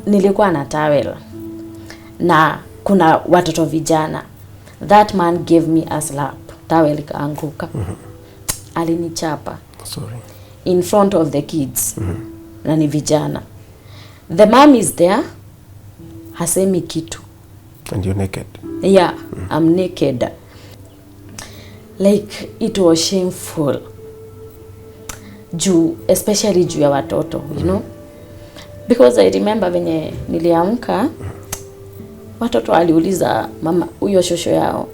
nilikuwa na towel na kuna watoto vijana. That man gave me a slap. Towel ikaanguka. Alinichapa. Sorry. In front of the kids. Na ni vijana. The mom is there. Hasemi kitu. And you're naked? Yeah, I'm naked. Like, it was shameful. Especially juu ya watoto, you know? Because I remember venye niliamka, watoto aliuliza mama, huyo shosho yao,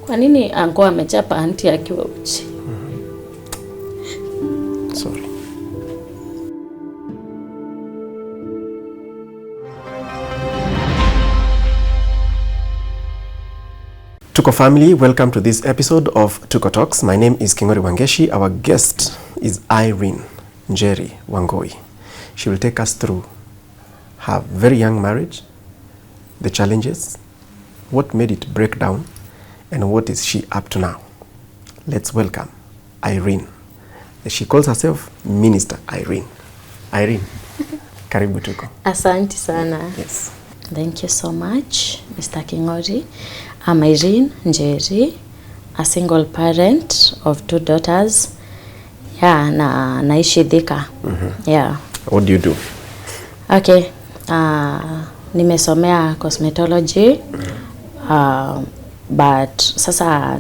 kwa nini anko amechapa aunti akiwa uchi? Sorry. Tuko family, welcome to this episode of Tuko Talks. My name is Kingori Wangeshi. Our guest is Irene Njeri Wangoi. She will take us through her very young marriage, the challenges, what made it break down, and what is she up to now. Let's welcome Irene. She calls herself Minister Irene. Irene, karibu Tuko. Asante sana. Yes. Thank you so much, Mr. Kingori. I'm Irene Njeri, a single parent of 2 daughters. Yeah, naishi Thika. Yeah. What do you do? Okay. Nimesomea cosmetology. But sasa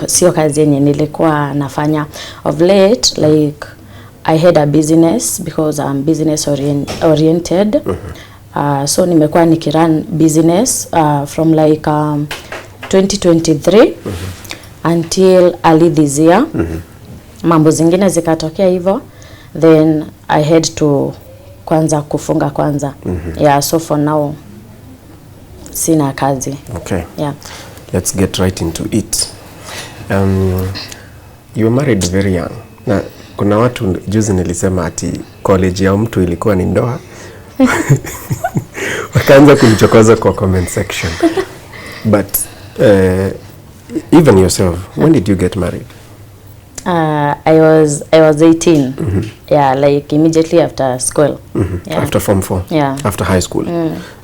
sio kazi yenye nilikuwa nafanya. Of late, like, I had a business because I'm business oriented. So nimekuwa nikirun business from like 2023 until early this year. Mambo zingine zikatokea hivyo, then I had to kufunga kwanza. Yeah, so for now sina kazi. Okay. Yeah. Let's get right into it. You were married very young. Na kuna watu juzi nilisema ati college ya mtu ilikuwa ni ndoa. Wakaanza kunichokoza kwa comment section. But even yourself, when did you get married? I was 18. Yeah, like immediately after school. Yeah. After Form 4? Yeah. After high school?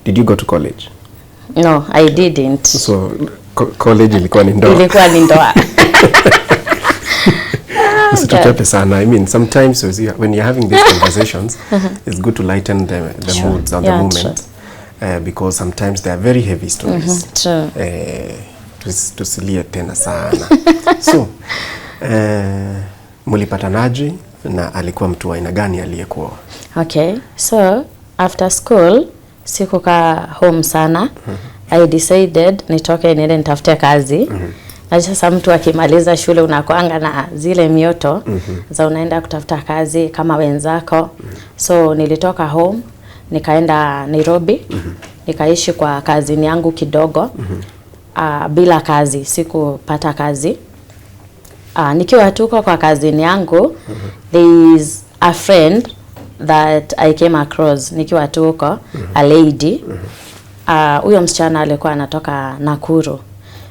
Did you go to college? No, I didn't. So college ilikuwa ni ndoa. Ilikuwa ni ndoa. Usituchape sana. I mean, sometimes when you're having these conversations, it's good to lighten the moods or the moment. Because sometimes they are very heavy stories. True. Tusilie tena sana. So, mulipatanaje na alikuwa mtu wa aina gani aliyekuwa? Okay, so after school sikukaa home sana. I decided nitoke niende nitafute kazi. Na sasa mtu akimaliza shule unakuanga na zile mioto za unaenda kutafuta kazi kama wenzako. So nilitoka home nikaenda Nairobi. Nikaishi kwa kazini yangu kidogo. Bila kazi, sikupata kazi. Nikiwa tuko kwa kazini yangu, there is a friend that I came across. Nikiwa tuko, a lady. Huyo msichana alikuwa anatoka Nakuru.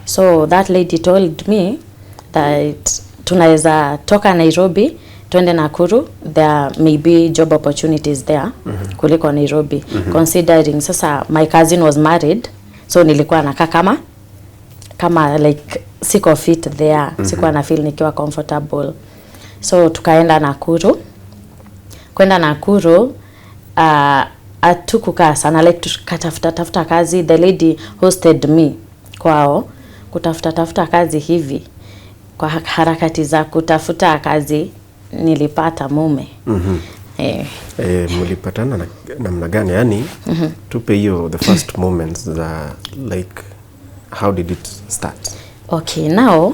So that lady told me that tunaweza toka Nairobi twende Nakuru, there may be job opportunities there kuliko Nairobi. Considering sasa my cousin was married, so nilikuwa nakaa kama like siko fit there. Sikuwa na feel nikiwa comfortable. So tukaenda Nakuru. Kwenda Nakuru, atukukaa sana, like tukatafuta kazi. The lady hosted me kwao kutafuta kazi hivi. Kwa harakati za kutafuta kazi nilipata mume. Mulipatana namna gani? Yani tupe hiyo the first moments like how did it start? Okay, now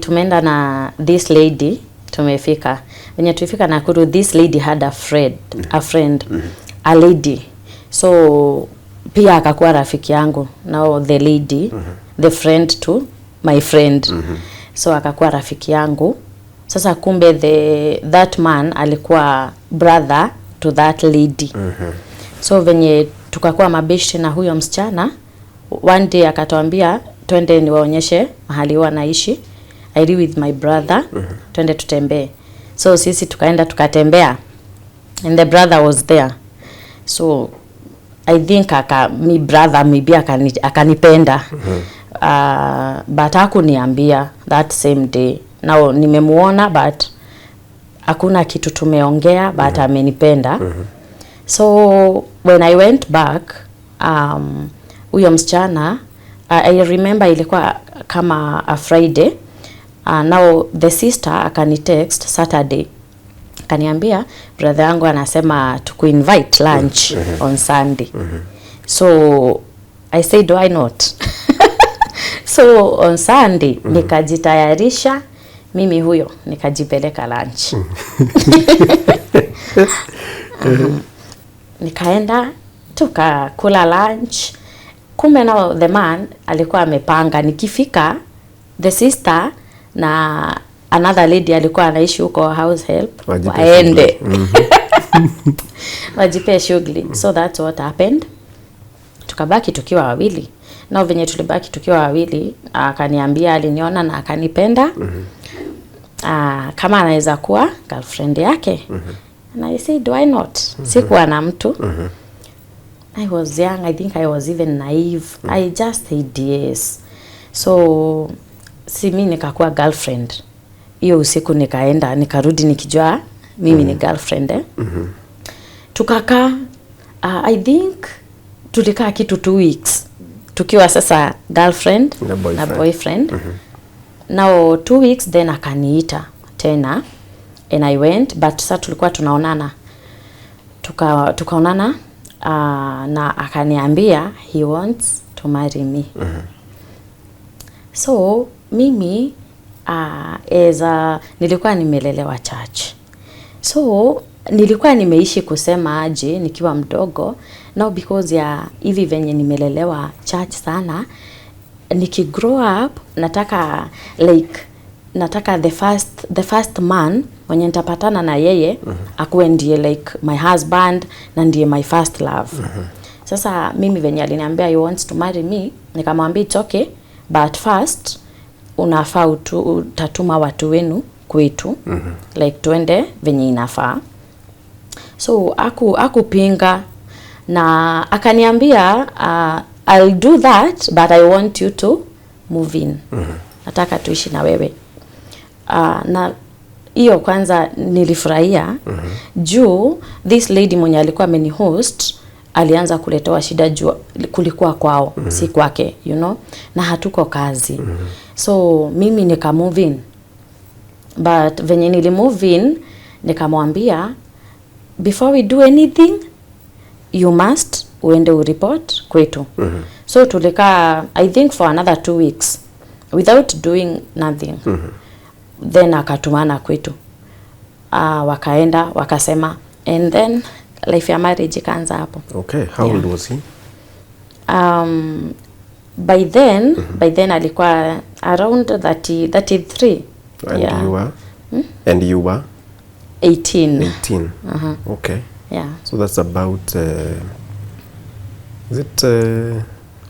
tumeenda na this lady, tumefika. When tulifika Nakuru, this lady had a friend, a lady. So pia akakuwa rafiki yangu. Now the lady, the friend to my friend. So akakuwa rafiki yangu. Sasa kumbe that man alikuwa brother to that lady. So venye tukakuwa mabeshte na huyo msichana, one day akatuambia twende niwaonyeshe mahali wanaishi. I live with my brother. Twende tutembee. So sisi tukaenda tukatembea. And the brother was there. So I think mi brother maybe akanipenda. But hakuniambia that same day. Now nimemuona but hakuna kitu tumeongea, but amenipenda. So when I went back, huyo msichana, I remember ilikuwa kama a Friday. Now the sister akanitext Saturday. Kaniambia brother yangu anasema tukuinvite lunch on Sunday. So I said why not? So on Sunday nikajitayarisha mimi huyo nikajipeleka lunch. Nikaenda tukakula lunch. Kumbe nao the man alikuwa amepanga nikifika, the sister na another lady alikuwa anaishi huko house help waende wajipe shughuli. So that's what happened. Tukabaki tukiwa wawili. Na venye tulibaki tukiwa wawili, akaniambia aliniona na akanipenda. Kama anaweza kuwa girlfriend yake. And I said why not? Sikuwa na mtu. I was young, I think I was even naive. I just said yes. So si mimi nikakuwa girlfriend. Hiyo usiku nikaenda, nikarudi nikijua mimi ni girlfriend. Tukakaa, I think tulikaa kitu 2 weeks. Tukiwa sasa girlfriend na boyfriend. Now 2 weeks then akaniita tena and I went, but sasa tulikuwa tunaonana. Tukaonana na akaniambia he wants to marry me. So mimi nilikuwa nimelelewa church. So nilikuwa nimeishi kusema aje nikiwa mdogo. Now because ya hivi venye nimelelewa church sana, nikigrow up nataka the first man mwenye nitapatana na yeye akuwe ndiye like my husband na ndiye my first love. Sasa mimi venye aliniambia he wants to marry me, nikamwambia it's okay, but first unafaa utatuma watu wenu kwetu like tuende venye inafaa. So akupinga na akaniambia I'll do that but I want you to move in. Nataka tuishi na wewe. Na hiyo kwanza nilifurahia. Juu this lady mwenye alikuwa amenihost alianza kuletewa shida juu kulikuwa kwao, si kwake, you know, na hatuko kazi. So mimi nika move in. But venye nili move in nikamwambia before we do anything you must uende ureport kwetu. So tulikaa I think for another 2 weeks without doing nothing. Then akatumana kwetu. Wakaenda wakasema and then life ya marriage ikaanza hapo. Okay, how old was he? By then alikuwa around 33. And you were? And you were? 18. 18. Okay. Yeah. So that's about is it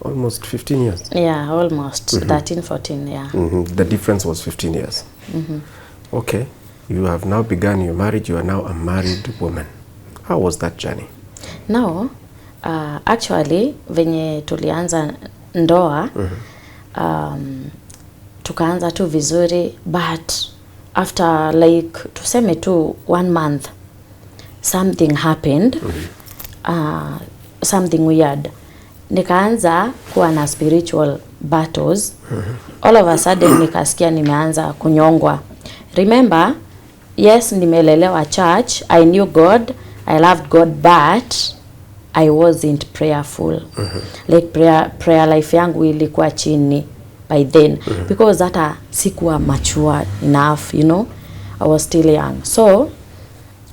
almost 15 years? Yeah, almost 13, 14, yeah. The difference was 15 years. Okay. You have now begun your marriage. You are now a married woman. How was that journey? Now, actually, venye tulianza ndoa, tukaanza tu vizuri, but after like, tuseme tu 1 month, something happened, something weird. Nikaanza kuwa na spiritual battles. All of a sudden, nikasikia nimeanza kunyongwa. Remember, yes, nimelelewa church, I knew God, I loved God, but I wasn't prayerful. Like prayer life yangu ilikuwa chini by then. Because hata sikuwa mature enough, you know. I was still young. So,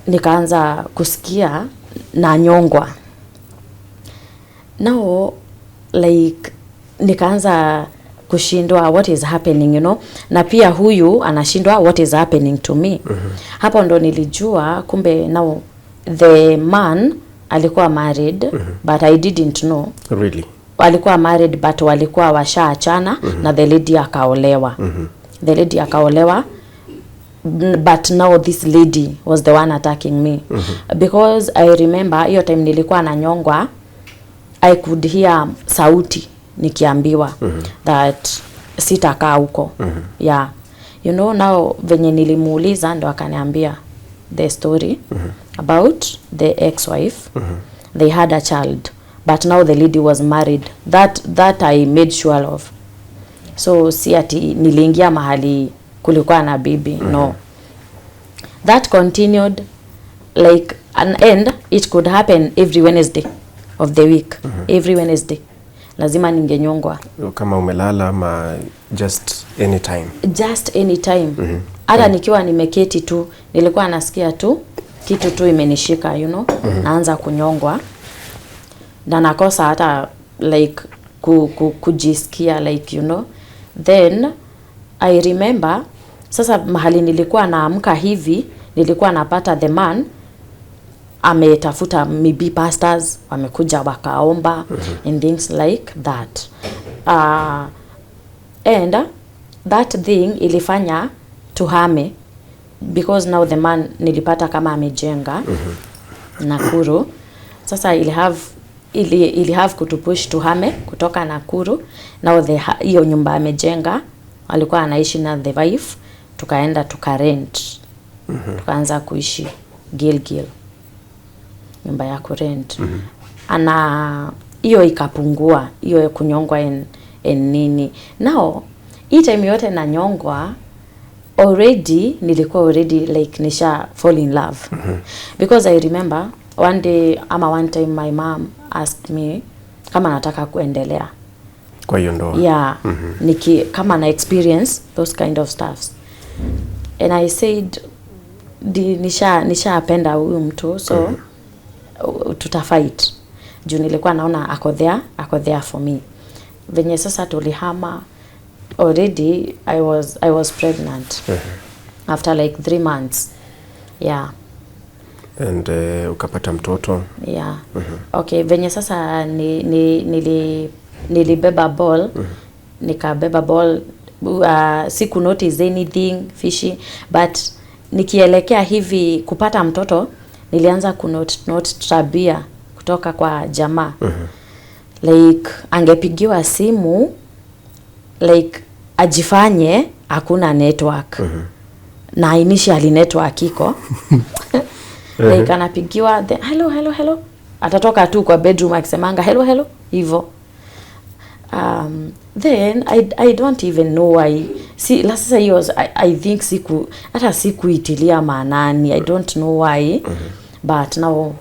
nikaanza kusikia na nyongwa. Now, like, nikaanza kushindwa what is happening, you know. Na pia huyu anashindwa what is happening to me. Hapo ndo nilijua kumbe now the man alikuwa married, but I didn't know. Really? Walikuwa married but walikuwa washaachana na the lady akaolewa. The lady akaolewa, but now this lady was the one attacking me. Because I remember hiyo time nilikuwa na nyongwa, I could hear sauti nikiambiwa that sitakaa huko. Yeah. You know, now venye nilimuuliza ndo akaniambia the story about the ex-wife. They had a child, but now the lady was married. That I made sure of. So si ati niliingia mahali kulikuwa na bibi. No. That continued like an end. It could happen every Wednesday of the week. Every Wednesday lazima ningenyongwa. Kama umelala ama just anytime? Just anytime. Hata nikiwa nimeketi tu nilikuwa nasikia tu kitu tu imenishika, you know. Naanza kunyongwa na nakosa hata like kujisikia like, you know. Then I remember sasa mahali nilikuwa naamka hivi, nilikuwa napata the man ametafuta maybe pastors wamekuja wakaomba and things like that. And that thing ilifanya tuhame because now the man nilipata kama amejenga Nakuru. Sasa ili have kutupush tuhame kutoka Nakuru. Now hiyo nyumba amejenga alikuwa anaishi na the wife, tukaenda tukarent. Tukaanza kuishi Gilgil, nyumba ya kurent. Ana hiyo ikapungua, hiyo kunyongwa en nini. Now hii time yote na nyongwa nilikuwa already like nisha fall in love. Because I remember one time my mom asked me kama nataka kuendelea kwa hiyo ndoa. Yeah. Kama na experience those kind of stuffs. And I said nishapenda huyu mtu, so tutafight. Juu nilikuwa naona ako there for me. Venye sasa tulihama already I was pregnant after like 3 months. Yeah. And ukapata mtoto. Yeah. Okay, venye sasa nilibeba ball. Nikabeba ball, siku notice anything fishy, but nikielekea hivi kupata mtoto nilianza kunote tabia kutoka kwa jamaa. Like angepigiwa simu like ajifanye hakuna network. Na initially network iko. Like anapigiwa hello. Atatoka tu kwa bedroom akisemanga hello hivyo. Then I don't even know why. See, last year I think sikuitilia maanani. I don't know why. But now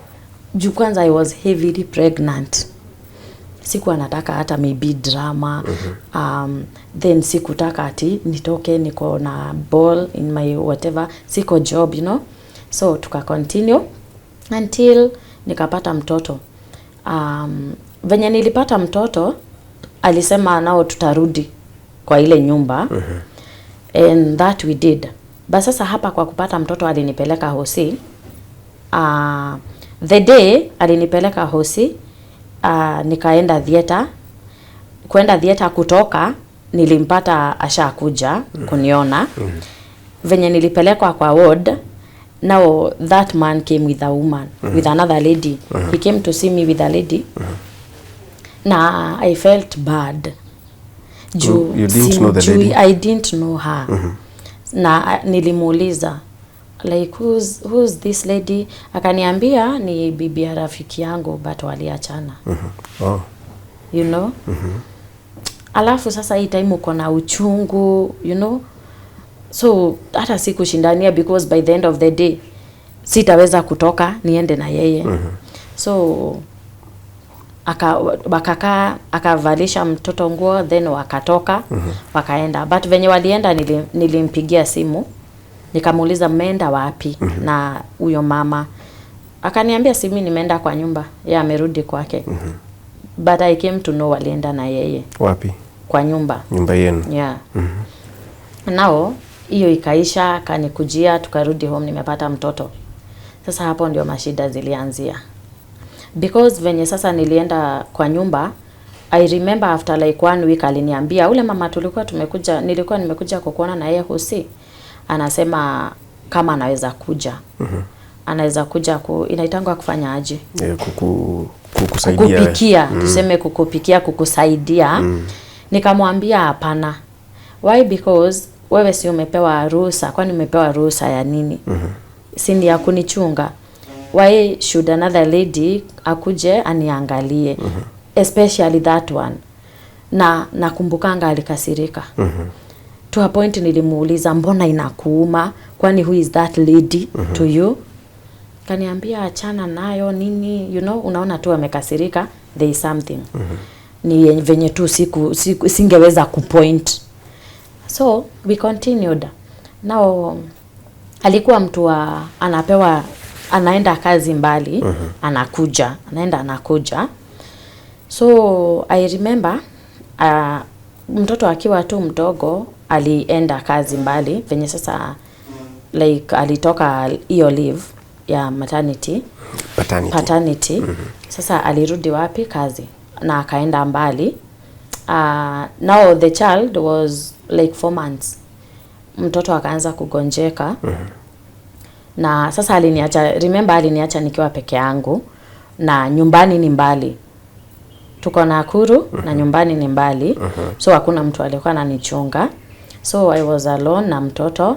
juu kwanza I was heavily pregnant. Siku anataka hata maybe drama. Then sikutaka ati nitoke niko na ball in my whatever, siko job, you know. So tuka continue until nikapata mtoto. Venye nilipata mtoto alisema nao tutarudi kwa ile nyumba. And that we did. But sasa hapa kwa kupata mtoto alinipeleka hosi. The day alinipeleka hosi, nikaenda theater. Kuenda theater kutoka nilimpata ashakuja kuniona. Venye nilipelekwa kwa ward, now that man came with a woman, with another lady. He came to see me with a lady. Na I felt bad. You didn't know the lady? I didn't know her. Na nilimuuliza like who's this lady? Akaniambia ni bibi ya rafiki yangu but waliachana. Oh. You know? Alafu sasa hii time uko na uchungu, you know? So hata sikushindania because by the end of the day sitaweza kutoka niende na yeye. So akavalisha mtoto nguo, then wakatoka wakaenda. But venye walienda nilimpigia simu nikamuuliza mmeenda wapi na huyo mama. Akaniambia simi nimeenda kwa nyumba, yeye amerudi kwake. But I came to know walienda na yeye. Wapi? Kwa nyumba. Nyumba yenu. Yeah. Nao hiyo ikaisha, kanikujia, tukarudi home, nimepata mtoto. Sasa hapo ndio mashida zilianzia. Because venye sasa nilienda kwa nyumba, I remember after like 1 week aliniambia ule mama nilikuwa nimekuja kukuona na yeye hosi. Anasema kama anaweza kuja. Anaweza kuja inaitangwa kufanya aje? kukupikia, tuseme kukupikia, kukusaidia. Nikamwambia hapana. Why? Because wewe si umepewa ruhusa. Kwani umepewa ruhusa ya nini? Si ni ya kunichunga. Why should another lady akuje aniangalie? Especially that one. Na nakumbukanga alikasirika. To a point nilimuuliza, mbona inakuuma? Kwani who is that lady to you? Kaniambia achana nayo nini, you know, unaona tu amekasirika, there is something. Ni venye tu singeweza kupoint. So we continued. Now alikuwa mtu anaenda kazi mbali, anakuja. So I remember mtoto akiwa tu mdogo alienda kazi mbali, venye sasa like alitoka hiyo leave ya paternity. Sasa alirudi wapi? Kazi. Na akaenda mbali. Now the child was like 4 months. Mtoto akaanza kugonjeka. Na sasa aliniacha nikiwa peke yangu, na nyumbani ni mbali. Tuko Nakuru na nyumbani ni mbali. So hakuna mtu alikuwa ananichunga. So I was alone na mtoto.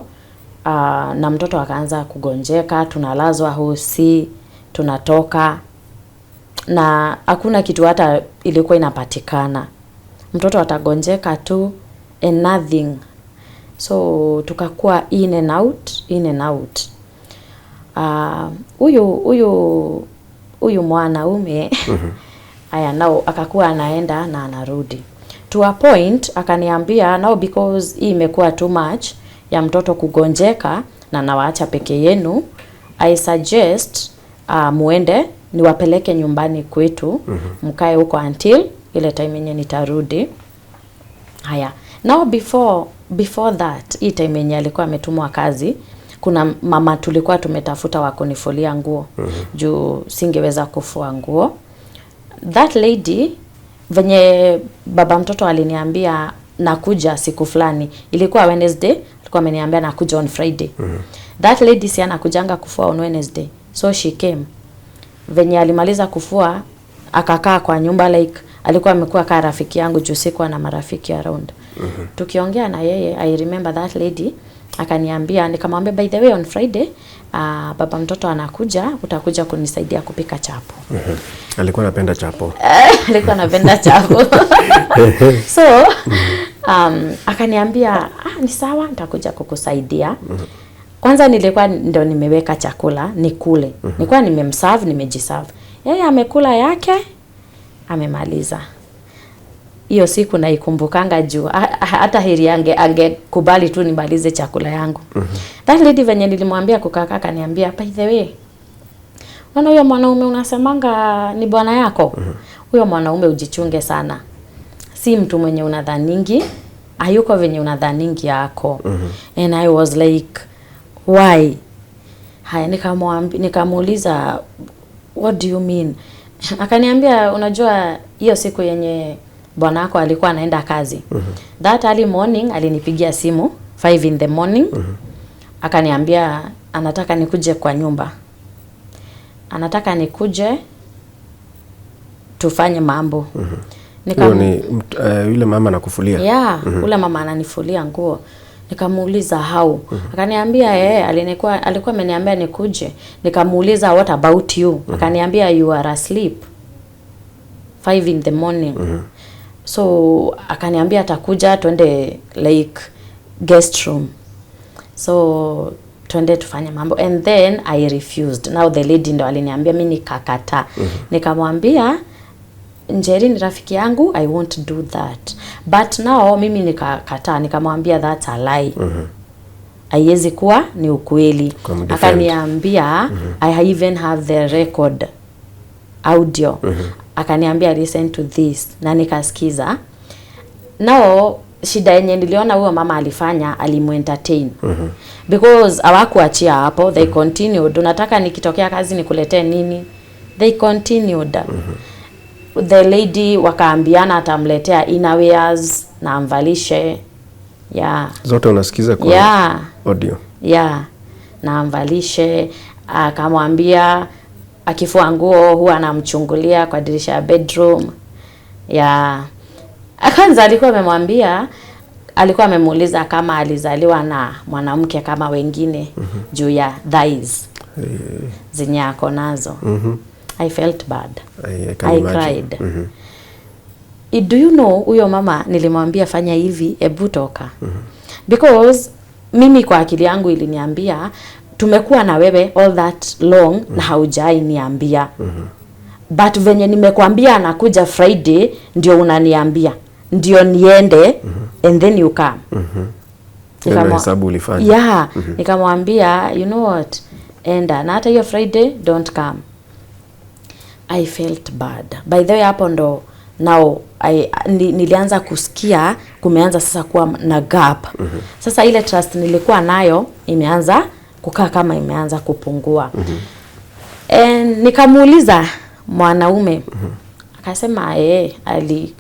Na mtoto akaanza kugonjeka, tunalazwa hosi, tunatoka, na hakuna kitu hata ilikuwa inapatikana. Mtoto atagonjeka tu and nothing. So tukakuwa in and out. Huyu mwanaume aya nao akakuwa anaenda na anarudi. To a point akaniambia, now because hii imekuwa too much ya mtoto kugonjeka na nawaacha peke yenu, I suggest muende niwapeleke nyumbani kwetu, mkae huko until ile time yenye nitarudi. Haya. Now before that, hii time yenye alikuwa ametumwa kazi, kuna mama tulikuwa tumetafuta wa kunifulia nguo. Juu singeweza kufua nguo. That lady, venye baba mtoto aliniambia nakuja siku fulani, ilikuwa Wednesday, alikuwa ameniambia nakuja on Friday. That lady si anakujanga kufua on Wednesday. So she came. Venye alimaliza kufua, akakaa kwa nyumba, like alikuwa amekuwa kama rafiki yangu juu sikuwa na marafiki around. Tukiongea na yeye, I remember that lady akaniambia, nikamwambia by the way on Friday baba mtoto anakuja, utakuja kunisaidia kupika chapo. Alikuwa anapenda chapo. Alikuwa anapenda chapo. So akaniambia ni sawa, nitakuja kukusaidia. Kwanza nilikuwa ndo nimeweka chakula nikule. Nilikuwa nimemserve, nimejiserve. Yeye amekula yake, amemaliza. Hiyo siku naikumbukanga juu hata heri angekubali tu nimalize chakula yangu. That lady venye nilimwambia kukaa, akaniambia by the way, wana huyo mwanaume unasemanga ni bwana yako? Huyo mwanaume ujichunge sana. Si mtu mwenye unadhaningi, hayuko venye unadhaningi yako. And I was like, why? Haya, nikamuuliza, what do you mean? Akaniambia, unajua hiyo siku yenye bwana yako alikuwa anaenda kazi. That early morning alinipigia simu 5 in the morning. Akaniambia anataka nikuje kwa nyumba. Anataka nikuje tufanye mambo. Yule mama anakufulia. Yeah, ule mama ananifulia nguo. Nikamuuliza how. Akaniambia alikuwa ameniambia nikuje. Nikamuuliza what about you? Akaniambia you are asleep 5 in the morning. So akaniambia atakuja twende like guest room. So twende tufanye mambo, and then I refused. Now the lady ndo aliniambia, mimi nikakata. Nikamwambia Njeri ni rafiki yangu, I won't do that. But now mimi nikakata, nikamwambia that's a lie. Haiwezi kuwa ni ukweli. Akaniambia I even have the record audio. Akaniambia listen to this, na nikasikiza. Now shida yenye niliona huyo mama alifanya, alimuentertain. Because hawakuachia hapo, they continued. Unataka nikitokea kazi nikuletee nini? They continued. The lady wakaambiana atamletea innerwears na amvalishe. Yeah. Zote unasikiza kwa audio. Yeah. Na amvalishe, akamwambia akifua nguo huwa anamchungulia kwa dirisha ya bedroom. Ya kwanza alikuwa amemuuliza kama alizaliwa na mwanamke kama wengine juu ya thighs zenye ako nazo. I felt bad. I cried. Do you know, huyo mama nilimwambia fanya hivi, ebu toka. Because mimi kwa akili yangu iliniambia tumekuwa na wewe all that long na haujai niambia. But venye nimekuambia anakuja Friday ndio unaniambia. Ndio niende and then you come. Hesabu ulifanya. Yeah, nikamwambia you know what? Enda na hata hiyo Friday don't come. I felt bad. By the way hapo ndo now nilianza kusikia kumeanza sasa kuwa na gap. Sasa ile trust nilikuwa nayo imeanza kukaa kama imeanza kupungua. And nikamuuliza mwanaume akasema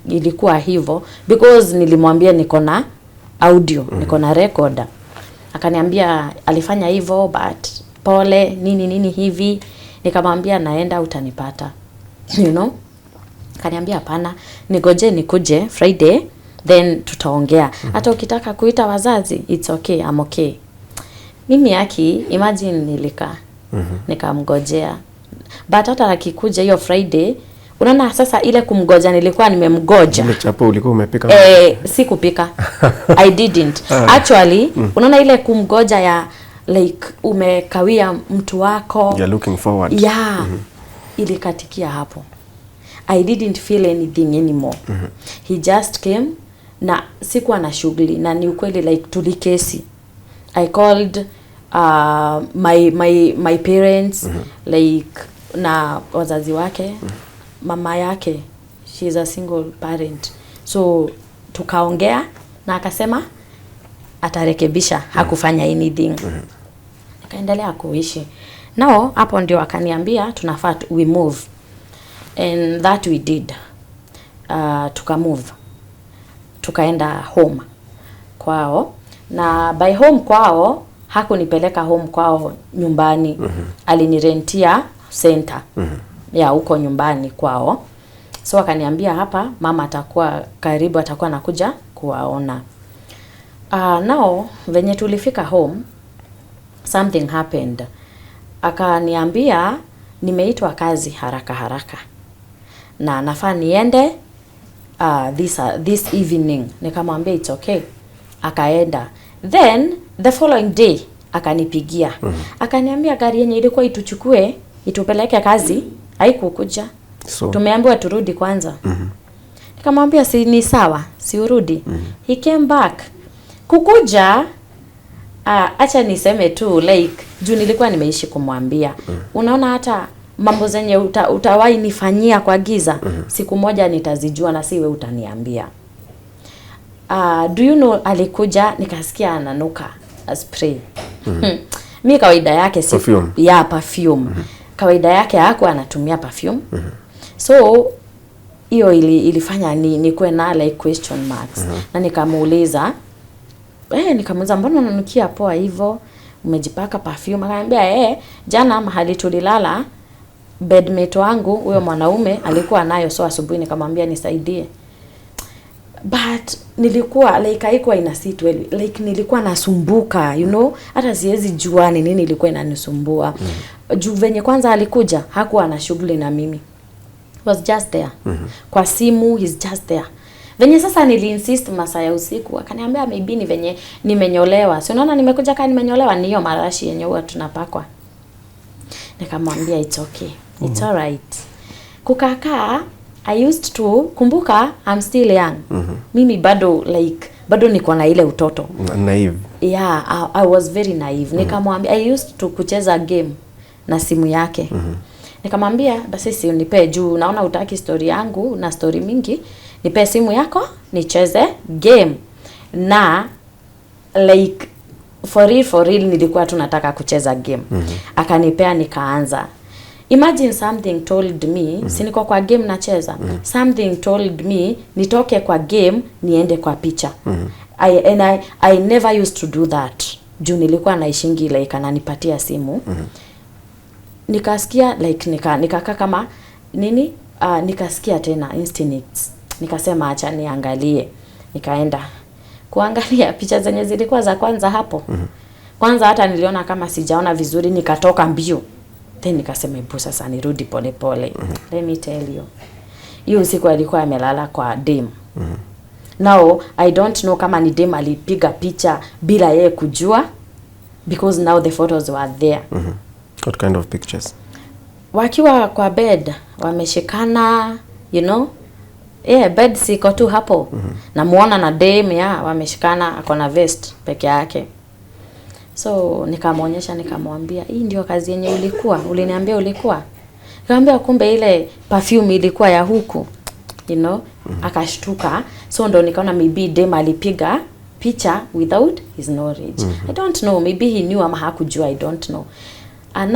ilikuwa hivyo because nilimwambia niko na audio, niko na recorder. Akaniambia alifanya hivyo but pole nini hivi. Nikamwambia naenda utanipata. You know? Akaniambia hapana, nigoje nikuje Friday then tutaongea. Hata ukitaka kuita wazazi it's okay, I'm okay. Mimi imagine nilikaa. Nikamgojea. But hata akikuja hiyo Friday, unaona sasa ile kumgoja nilikuwa nimemgoja. Ile chapo ulikuwa umepika? Sikupika. I didn't. Actually, unaona ile kumgoja ya like umekawia mtu wako. You're looking forward. Yeah. Ilikatikia hapo. I didn't feel anything anymore. He just came na sikuwa na shughuli na ni ukweli like tulikesi. I called my parents like na wazazi wake, mama yake, she's a single parent. So tukaongea na akasema atarekebisha, hakufanya anything. Akaendelea kuishi. Now hapo ndio akaniambia tunafaa we move. And that we did. Tukamove. Tukaenda home kwao. Na by home kwao hakunipeleka home kwao nyumbani. Alinirentia center. Ya huko nyumbani kwao. So akaniambia hapa mama atakuwa karibu, atakuwa anakuja kuwaona. Now venye tulifika home something happened. Akaniambia nimeitwa kazi haraka na nafaa niende this evening. Nikamwambia it's okay. Akaenda. Then the following day akanipigia. Akaniambia gari yenye ilikuwa ituchukue itupeleke kazi haikukuja. So tumeambiwa turudi kwanza. Nikamwambia si ni sawa, si urudi. He came back. Kukuja acha niseme tu like juu nilikuwa nimeishi kumwambia. Unaona hata mambo zenye utawahi nifanyia kwa giza siku moja nitazijua na siwe utaniambia. Do you know alikuja nikasikia ananuka spray. Mimi kawaida yake si perfume. Ya perfume. Kawaida yake hakuwa anatumia perfume. So hiyo ilifanya nikuwe na like question marks. Na nikamuuliza mbona unanukia poa hivyo? Umejipaka perfume? Akaniambia jana mahali tulilala bedmate wangu huyo mwanaume alikuwa nayo, so asubuhi nikamwambia nisaidie. But nilikuwa like haikuwa ina sit well, like nilikuwa nasumbuka, you know, hata siwezi jua ni nini ilikuwa inanisumbua. Juu venye kwanza alikuja hakuwa na shughuli na mimi. He was just there. Kwa simu he's just there. Venye sasa niliinsist masaa ya usiku akaniambia maybe ni venye nimenyolewa. Si unaona nimekuja kama nimenyolewa, ni hiyo marashi yenye huwa tunapakwa. Nikamwambia it's okay. It's all right. Kukakaa I used to kumbuka I'm still young. Mimi bado niko na ile utoto. Naive. Yeah, I was very naive. Nikamwambia I used to kucheza game na simu yake. Nikamwambia basi si unipe juu naona utaki story yangu na story mingi. Nipe simu yako nicheze game. Na like for real nilikuwa tunataka kucheza game. Akanipea nikaanza. Imagine something told me, si niko kwa game nacheza. Something told me nitoke kwa game niende kwa picha. I never used to do that. Juu nilikuwa naishingi like ananipatia simu. nikasikia like nikakaa kama nini, nikasikia tena instincts, nikasema acha niangalie. Nikaenda kuangalia picha zenye zilikuwa za kwanza hapo. Kwanza hata niliona kama sijaona vizuri, nikatoka mbio. Then nikasema hebu sasa nirudi pole pole. Let me tell you, hiyo usiku alikuwa amelala kwa dem. Now I don't know kama ni dem alipiga picha bila yeye kujua, because now the photos were there. What kind of pictures? Wakiwa kwa bed wameshikana, you know, bed siko tu hapo. Namuona na dem wameshikana, ako na vest peke yake. So nikamwonyesha, nikamwambia hii ndio kazi yenye uliniambia ulikuwa. Nikamwambia kumbe ile perfume ilikuwa ya huku, you know. Akashtuka. So ndo nikaona maybe dem alipiga picha without his knowledge. I don't know, maybe he knew ama hakujua, I don't know. And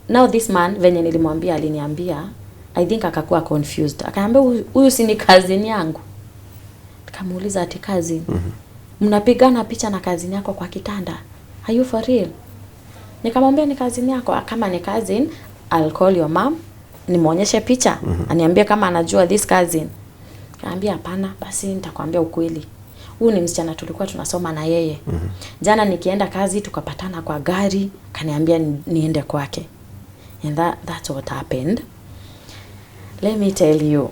now this man venye nilimwambia aliniambia, I think akakuwa confused. Akaniambia huyu si ni cousin yangu. Nikamuuliza ati cousin. Mnapigana picha na cousin yako kwa kitanda? Are you for real? Nikamwambia ni cousin yako. Kama ni cousin, I'll call your mom, nimuonyeshe picha. Aniambie kama anajua this cousin. Kaambia hapana, basi nitakwambia ukweli. Huyu ni msichana tulikuwa tunasoma na yeye. Jana nikienda kazi tukapatana kwa gari, kaniambia niende kwake. And that's what happened. Let me tell you,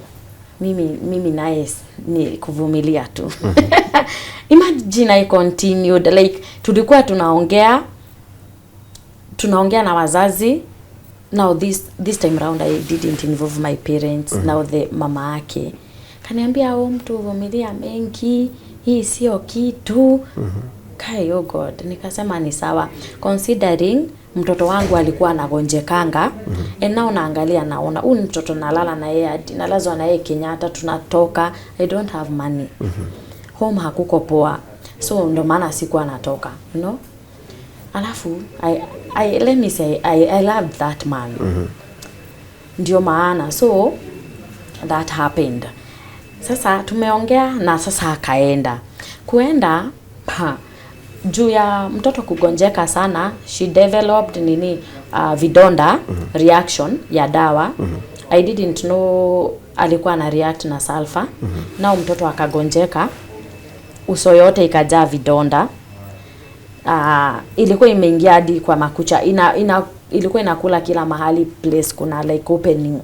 mimi nice ni kuvumilia tu. Imagine I continued, like tulikuwa tunaongea na wazazi. Now this time round I didn't involve my parents. Now the mama yake kaniambia mtu vumilia mengi, hii sio kitu. Kai, oh God, nikasema ni sawa, considering mtoto wangu alikuwa anagonjekanga. And now naangalia naona huyu mtoto nalala na yeye, nalazwa na yeye Kenyatta, tunatoka, I don't have money. Home hakuko poa. So ndo maana sikuwa natoka, you know. Alafu let me say I love that man. Ndio maana so that happened. Sasa tumeongea na sasa akaenda. Kuenda juu ya mtoto kugonjeka sana, she developed vidonda reaction ya dawa. I didn't know alikuwa na react na sulfur. Nao mtoto akagonjeka, uso yote ikajaa vidonda. Ilikuwa imeingia hadi kwa makucha. Ilikuwa inakula kila mahali, place kuna like opening.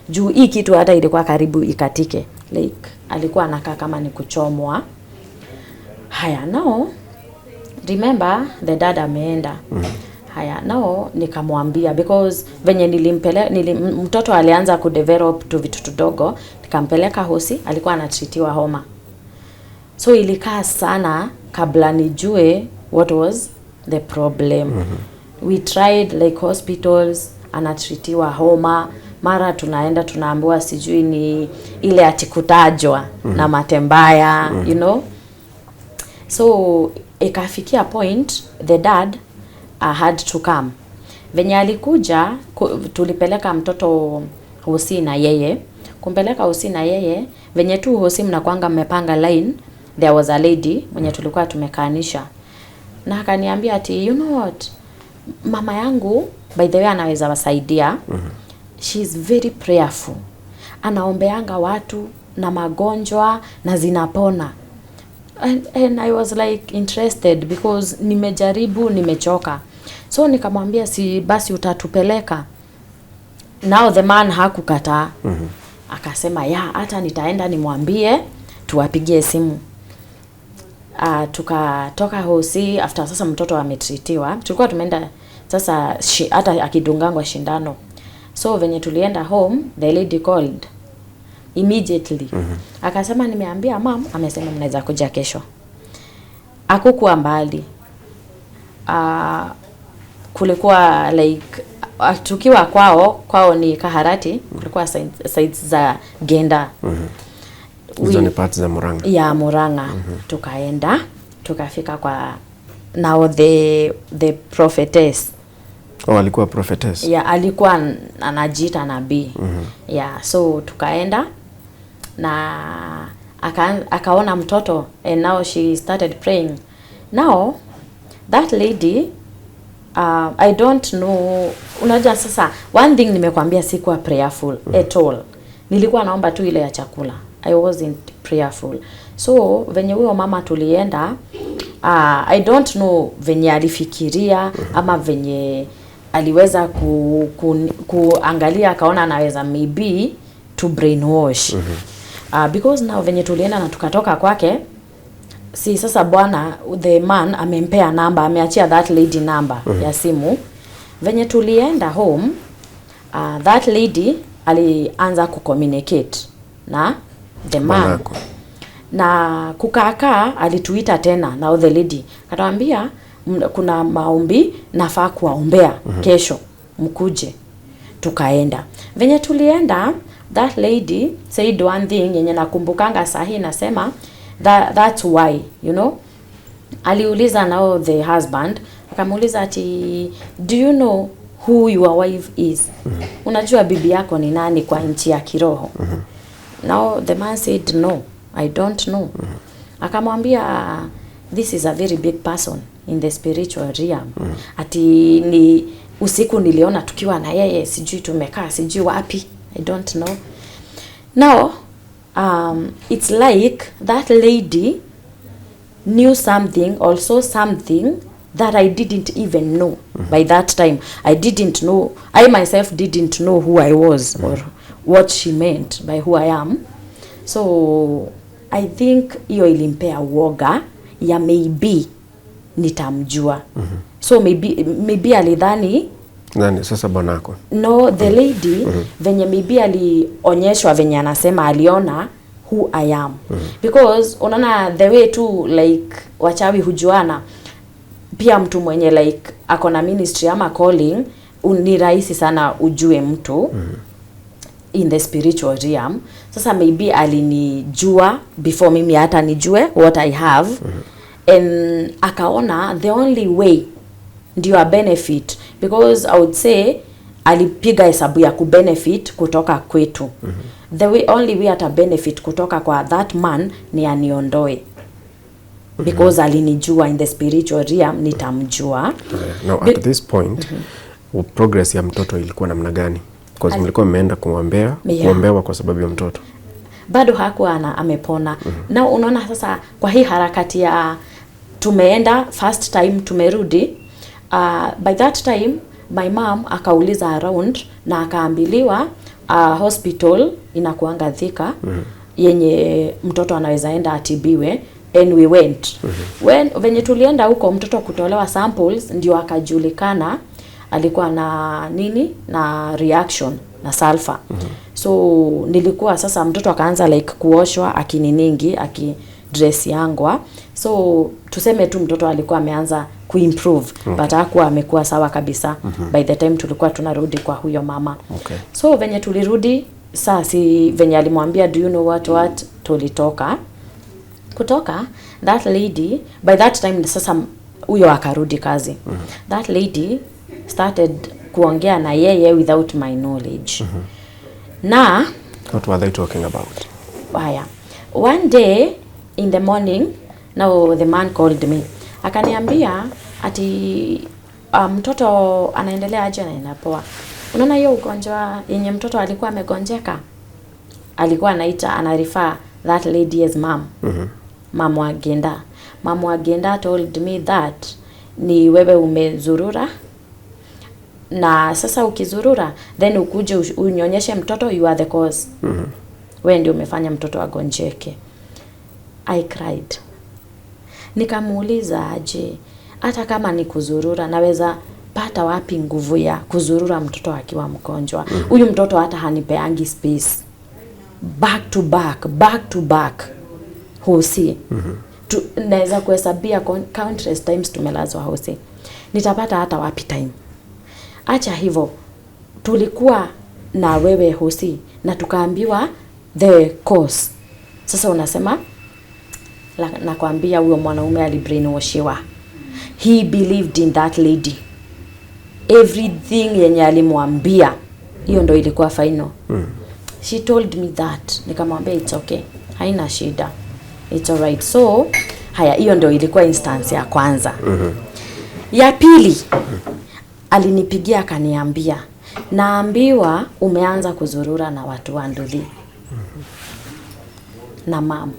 Juu hii kitu hata ilikuwa karibu ikatike. Like alikuwa anakaa kama ni kuchomwa. Haya, now remember the dad ameenda. Haya, now nikamwambia, because venye mtoto alianza kudevelop tu vitu tudogo, nikampeleka hosi, alikuwa anatritiwa homa. So ilikaa sana kabla nijue what was the problem. We tried like hospitals, anatritiwa homa, mara tunaenda tunaambiwa sijui ni ile atikutajwa na matembaya, you know. So ikafikia point the dad had to come. Venye alikuja tulipeleka mtoto hosi na yeye. Kumpeleka hosi na yeye, venye tu hosi mnakuanga mmepanga line, there was a lady mwenye tulikuwa tumekaanisha. Na akaniambia ati you know what, mama yangu by the way anaweza wasaidia. She is very prayerful. Anaombeanga watu na magonjwa na zinapona. And I was like interested because nimejaribu, nimechoka. So nikamwambia si basi utatupeleka. Now the man hakukataa. Akasema hata nitaenda nimwambie tuwapigie simu. Tukatoka hosi after sasa mtoto ametritiwa. Tulikuwa tumeenda sasa hata akidungangwa shindano. So venye tulienda home, the lady called immediately. Akasema nimeambia mom, amesema mnaweza kuja kesho. Hakukuwa mbali. Kulikuwa like tukiwa kwao ni Kaharati, kulikuwa sides za Genda. Hizo ni parts za Murang'a. Ya Murang'a. Tukaenda, tukafika kwa now the prophetess. Alikuwa prophetess. Alikuwa anajiita nabii. So tukaenda na akaona mtoto, and now she started praying. Now that lady I don't know. Unajua sasa, one thing nimekwambia sikuwa prayerful at all. Nilikuwa naomba tu ile ya chakula. I wasn't prayerful. So venye huyo mama tulienda, I don't know venye alifikiria ama venye aliweza kuangalia akaona anaweza maybe to brainwash. Because now venye tulienda na tukatoka kwake, si sasa bwana, the man amempea namba, ameachia that lady number ya simu. Venye tulienda home, that lady alianza kucommunicate na the man. Na kukakaa alituita tena na the lady. Akatuambia kuna maombi nafaa kuwaombea kesho, mkuje. Tukaenda. Venye tulienda, that lady said one thing yenye nakumbukanga sahi, nasema that's why, you know. Aliuliza nao the husband, akamuuliza ati, do you know who your wife is? Unajua bibi yako ni nani kwa nchi ya kiroho? Now the man said no, I don't know. Akamwambia this is a very big person in the spiritual realm. Ati ni usiku niliona tukiwa na yeye, sijui tumekaa sijui wapi, I don't know. Now it's like that lady knew something, also something that I didn't even know. By that time I didn't know, I myself didn't know who I was or what she meant by who I am. So I think hiyo ilimpea woga ya maybe nitamjua. So maybe alidhani nani sasa bwanako? No, the lady venye maybe alionyeshwa venye anasema aliona who I am. Because unaona the way to like wachawi hujuana, pia mtu mwenye like akona ministry ama calling, ni rahisi sana ujue mtu in the spiritual realm. Sasa maybe alinijua before mimi hata nijue what I have. And akaona the only way ndio a benefit, because I would say alipiga hesabu ya kubenefit kutoka kwetu. The only way ata benefit kutoka kwa that man ni aniondoe. Because alinijua in the spiritual realm, nitamjua. Now at this point, progress ya mtoto ilikuwa namna gani? Because mlikuwa mmeenda kuombewa kwa sababu ya mtoto. Bado hakuwa amepona. Na unaona sasa kwa hii harakati ya tumeenda first time tumerudi, by that time my mom akauliza around na akaambiliwa hospital inakuanga Thika yenye mtoto anaweza enda atibiwe, and we went. Venye tulienda huko mtoto kutolewa samples, ndio akajulikana alikuwa na nini, na reaction na sulfur. So nilikuwa sasa mtoto akaanza like kuoshwa akininingi akidress yangwa. So tuseme tu mtoto alikuwa ameanza kuimprove, but hakuwa amekuwa sawa kabisa by the time tulikuwa tunarudi kwa huyo mama. So venye tulirudi sasa, venye alimwambia do you know what, tulitoka kutoka that lady. By that time sasa huyo akarudi kazi. That lady started kuongea na yeye without my knowledge. Na what were they talking about? Haya, one day in the morning, now the man called me, akaniambia ati mtoto anaendelea aje na inapoa. Unaona hiyo ugonjwa yenye mtoto alikuwa amegonjeka, alikuwa anarefer that lady as mom. Mama Agenda. Mama Agenda told me that ni wewe umezurura, na sasa ukizurura then ukuje unyonyeshe mtoto, you are the cause. Wewe ndio umefanya mtoto agonjeke. I cried. Nikamuuliza aje, hata kama ni kuzurura naweza pata wapi nguvu ya kuzurura mtoto akiwa mgonjwa? Huyu mtoto hata hanipeangi space. Back to back. Hosi. Naweza kuhesabia countless times tumelazwa hosi. Nitapata hata wapi time? Acha hivyo. Tulikuwa na wewe hosi na tukaambiwa the cause. Sasa unasema nakwambia huyo mwanaume alibrainwashiwa. He believed in that lady. Everything yenye alimwambia, hiyo ndo ilikuwa final. She told me that. Nikamwambia it's okay, haina shida, it's alright. So haya, hiyo ndo ilikuwa instance ya kwanza. Ya pili, alinipigia akaniambia, naambiwa umeanza kuzurura na watu wa Nduthi. Na mom.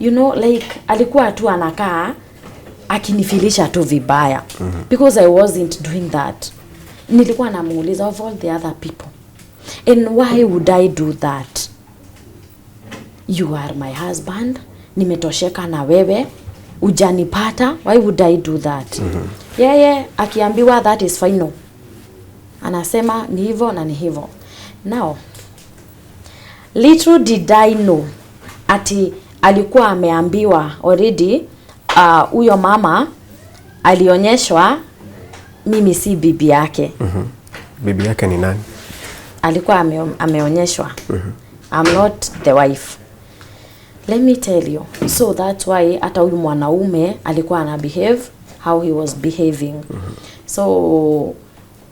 You know, like alikuwa tu anakaa akinifilisha tu vibaya. Because I wasn't doing that. Nilikuwa namuuliza of all the other people, and why would I do that? You are my husband, nimetosheka na wewe, ujanipata, why would I do that? Yeye akiambiwa that is final, anasema ni hivyo na ni hivyo. Now, little did I know ati alikuwa ameambiwa already, huyo mama alionyeshwa mimi si bibi yake. Bibi yake ni nani? Alikuwa ameonyeshwa. I'm not the wife. Let me tell you. So that's why hata huyu mwanaume alikuwa ana behave how he was behaving. So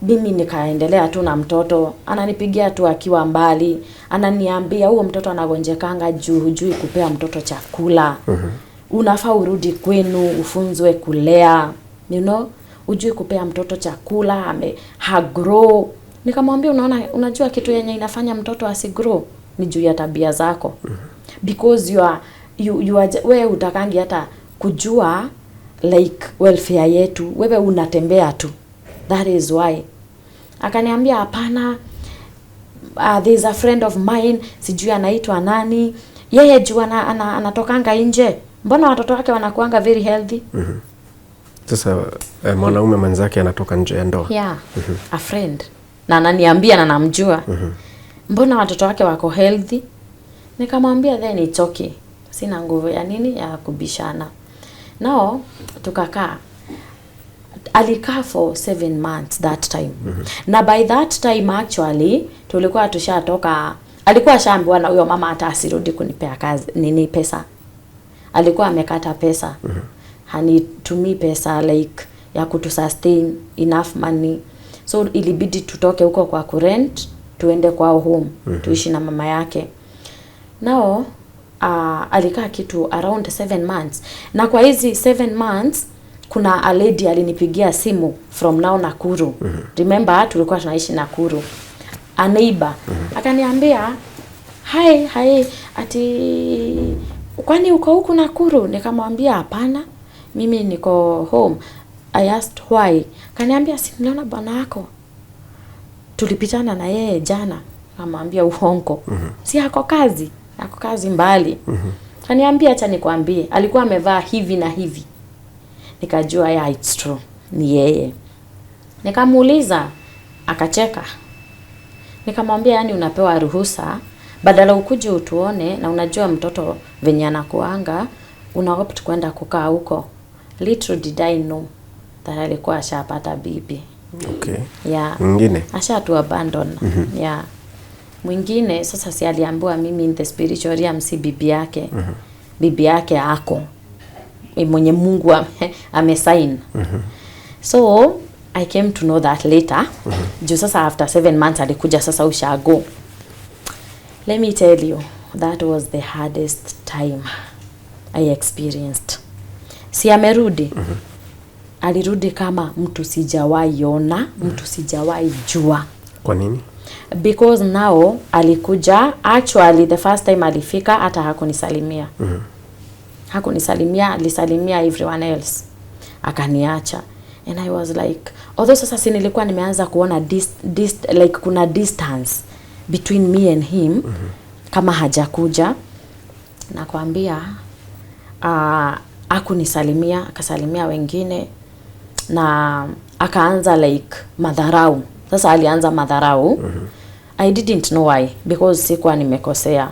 mimi nikaendelea tu na mtoto, ananipigia tu akiwa mbali, ananiambia huo mtoto anagonjekanga juu hujui kupea mtoto chakula. Unafaa urudi kwenu ufunzwe kulea, you know, hujui kupea mtoto chakula, hagrow. Nikamwambia unajua kitu yenye inafanya mtoto asigrow ni juu ya tabia zako. Because you are wewe utakangi hata kujua like welfare yetu, wewe unatembea tu. That is why. Akaniambia hapana, there's a friend of mine, sijui anaitwa nani, yeye juu anatokanga nje, mbona watoto wake wanakuanga very healthy. Sasa mwanaume mwenzake anatoka nje ya ndoa. Yeah. A friend. Na ananiambia na namjua. Mbona watoto wake wako healthy? Nikamwambia then it's okay. Sina nguvu ya nini ya kubishana. Now tukakaa. Alikaa for 7 months that time. Na by that time actually tulikuwa tushatoka, alikuwa shaambiwa na huyo mama hata asirudi kunipea kazi pesa. Alikuwa amekata pesa. Hanitumii pesa like ya kutusustain enough money. So ilibidi tutoke huko kwa kurent tuende kwa home tuishi na mama yake. Now alikaa kitu around 7 months. Na kwa hizi 7 months kuna a lady alinipigia simu from now Nakuru. Remember tulikuwa tunaishi Nakuru. A neighbor. Akaniambia, "Hi, ati kwani uko huku Nakuru?" Nikamwambia hapana, mimi niko home. I asked why. Kaniambia si niliona bwana yako, tulipitana na yeye jana. Nikamwambia uongo. Si yako kazi mbali. Kaniambia acha nikwambie, alikuwa amevaa hivi na hivi. Nikajua yeah, it's true, ni yeye. Nikamuuliza, akacheka. Nikamwambia yani unapewa ruhusa, badala ukuje utuone na unajua mtoto venye anakuanga, unaopt kwenda kukaa huko. Little did I know that alikuwa ashapata bibi. Okay. Yeah. Mwingine ashatu abandon. Yeah. Mwingine sasa si aliambiwa mimi in the spiritual realm si bibi yake. Bibi yake ako mwenye Mungu amesign. So I came to know that later. Juu sasa after 7 months alikuja sasa ushago. Let me tell you, that was the hardest time I experienced. Si amerudi. Alirudi kama mtu sijawahi ona, mtu sijawahi jua. Kwa nini? Because now alikuja, actually the first time alifika hata hakunisalimia. Hakunisalimia, alisalimia everyone else. Akaniacha. And I was like, although sasa si nilikuwa nimeanza kuona like kuna distance between me and him, kama hajakuja. Nakwambia hakunisalimia, akasalimia wengine na akaanza like madharau. Sasa alianza madharau. I didn't know why, because sikuwa nimekosea.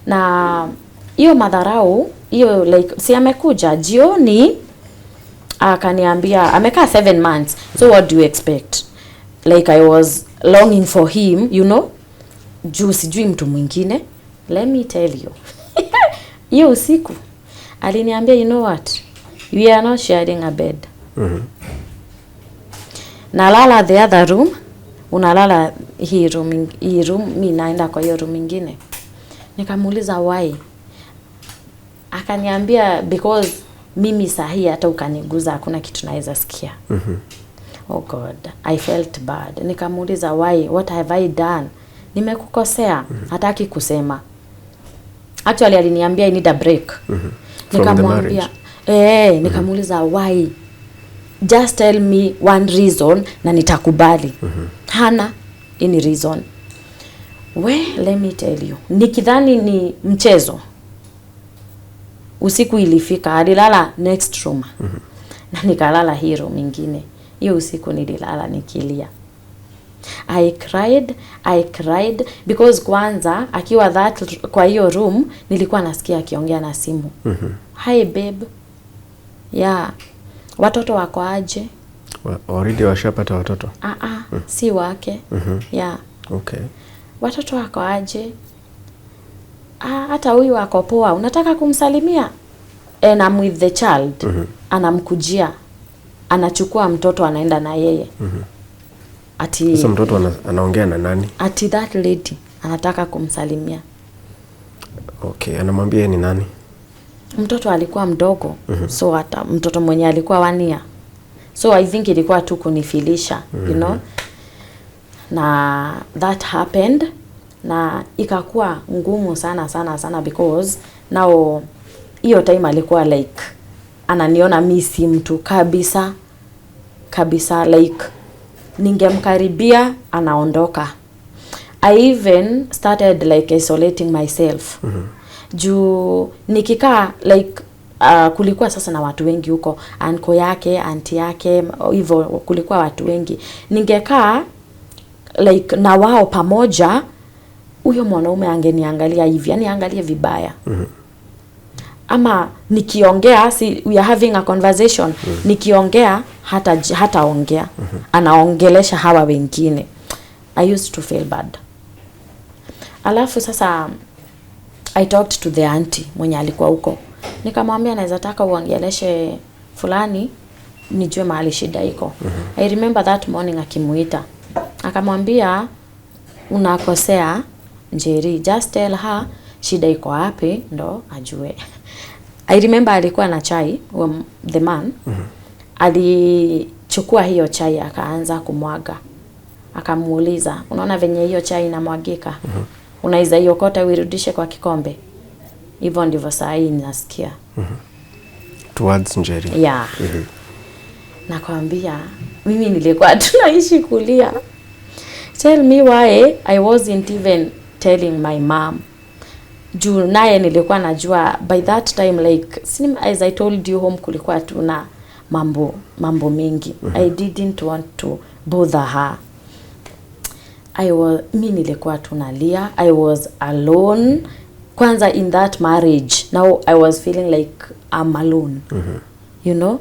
Na hiyo madharau, hiyo like si amekuja jioni akaniambia amekaa 7 months. So what do you expect? Like I was longing for him, you know? Juu sijui mtu mwingine. Let me tell you. Hiyo usiku aliniambia, you know what? We are not sharing a bed. Nalala the other room, unalala hii room, mimi naenda kwa hiyo room nyingine. Nikamuuliza why? Akaniambia because mimi sahi hata ukaniguza hakuna kitu naweza sikia. Oh God, I felt bad. Nikamuuliza why, what have I done? Nimekukosea. Hataki kusema. Actually aliniambia I need a break. Nikamwambia nikamuuliza why? Just tell me one reason na nitakubali. Hana any reason. Let me tell you. Nikidhani ni mchezo. Usiku ilifika, alilala next room. Na nikalala hii room nyingine. Hiyo usiku nililala nikilia. I cried because kwanza akiwa kwa hiyo room nilikuwa nasikia akiongea na simu. Hi babe. Yeah. Watoto wako aje? Already washapata watoto? Si wake. Yeah. Okay. Watoto wako aje? Hata huyu wako poa. Unataka kumsalimia? And I'm with the child. Anamkujia. Anachukua mtoto anaenda na yeye. Ati sasa mtoto anaongea na nani? Ati that lady anataka kumsalimia. Okay, anamwambia ni nani? Mtoto alikuwa mdogo. So hata mtoto mwenye alikuwa 1 year. So I think ilikuwa tu kunifilisha, you know. Na that happened na ikakuwa ngumu sana because now hiyo time alikuwa like ananiona mimi si mtu kabisa like ningemkaribia anaondoka. I even started like isolating myself. Juu nikikaa like kulikuwa sasa na watu wengi huko, anko yake, auntie yake, hivyo kulikuwa watu wengi. Ningekaa like na wao pamoja, huyo mwanaume angeniangalia hivi, yani angalie vibaya. Ama nikiongea, we are having a conversation, nikiongea hata ongea, anaongelesha hawa wengine. I used to feel bad. Alafu sasa I talked to the auntie mwenye alikuwa huko. Nikamwambia naweza taka uongeleshe fulani nijue mahali shida iko. I remember that morning akimuita. Akamwambia unakosea Njeri, just tell her shida iko wapi ndo ajue. I remember alikuwa na chai, the man. Alichukua hiyo chai akaanza kumwaga. Akamuuliza, unaona venye hiyo chai inamwagika? Unaweza iokota uirudishe kwa kikombe? Hivyo ndivyo saa hii ninasikia. Towards Njeri. Yeah. Nakwambia mimi nilikuwa tunaishi kulia. Tell me why I wasn't even telling my mom. Juu naye nilikuwa najua by that time like as I told you home kulikuwa tuna mambo mengi. I didn't want to bother her. Mimi nilikuwa tunalia. I was alone. Kwanza in that marriage. Now I was feeling like I'm alone. You know?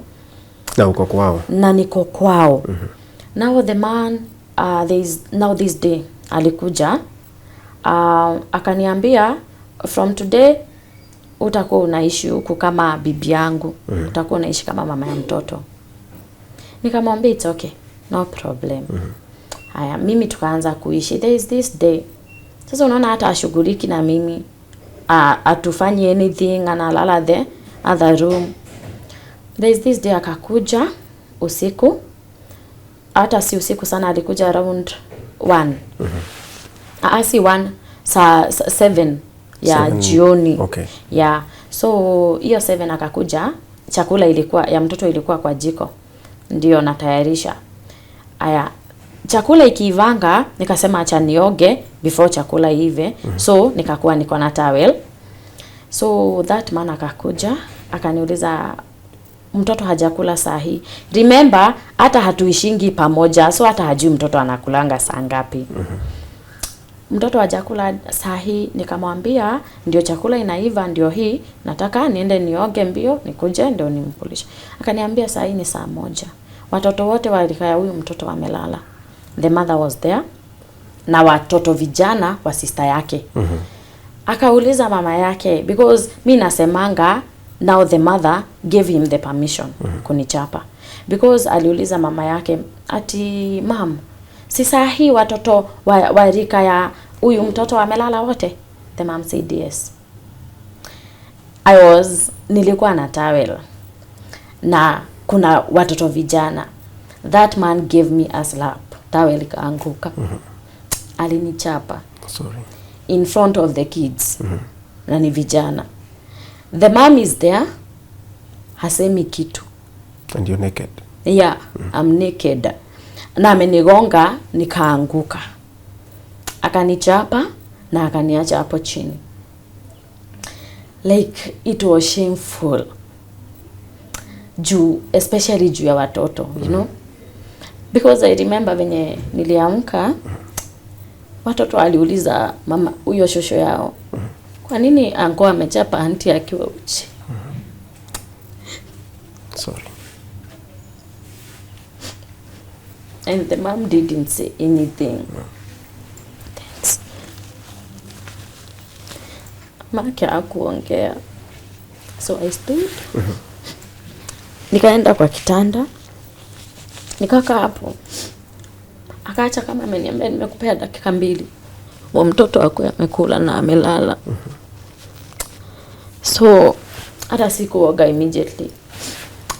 Na uko kwao. Na niko kwao. Now the man this day alikuja akaniambia from today utakuwa unaishi huku kama bibi yangu. Utakuwa unaishi kama mama ya mtoto. Nikamwambia it's okay. No problem. Haya, mimi tukaanza kuishi. There is this day. Sasa unaona hata ashughuliki na mimi. Atufanyi anything, analala the other room. There is this day akakuja usiku. Hata si usiku sana, alikuja around 1. Si 1, saa 7 ya jioni. Okay. Yeah. So hiyo 7 akakuja, chakula ilikuwa ya mtoto ilikuwa kwa jiko. Ndio natayarisha. Aya, chakula ikiivanga, nikasema acha nioge before chakula iive. So nikakuwa niko na towel. So that man akakuja, akaniuliza mtoto hajakula saa hii. Remember hata hatuishingi pamoja, so hata hajui mtoto anakulanga saa ngapi. Mtoto hajakula saa hii. Nikamwambia ndio chakula inaiva, ndio hii, nataka niende nioge mbio nikuje ndio nimkulishe. Akaniambia saa hii ni saa 1. Watoto wote walika huyu mtoto wamelala. The mother was there na watoto vijana wa sister yake. Akauliza mama yake because mimi nasemanga now the mother gave him the permission kunichapa because aliuliza mama yake ati mom, si saa hii watoto wa rika ya huyu mtoto wamelala wote? The mom said yes. Nilikuwa na towel na kuna watoto vijana. That man gave me a slap. Tawe likaanguka. Alinichapa. Sorry. In front of the kids. Na ni vijana. The mom is there. Hasemi kitu. And you're naked. Yeah, I'm naked. Na amenigonga nikaanguka. Akanichapa na akaniacha hapo chini. Like it was shameful. Especially juu ya watoto, you know. Because I remember venye niliamka, watoto waliuliza mama huyo shosho yao, kwa nini anko amechapa auntie akiwa uchi? Sorry. And the mom didn't say anything. Thanks. Maki hakuongea. So I stood. Nikaenda kwa kitanda. Nikakaa hapo. Akaacha kama ameniambia nimekupea dakika 2. Wa mtoto wako amekula na amelala. So hata sikuoga immediately.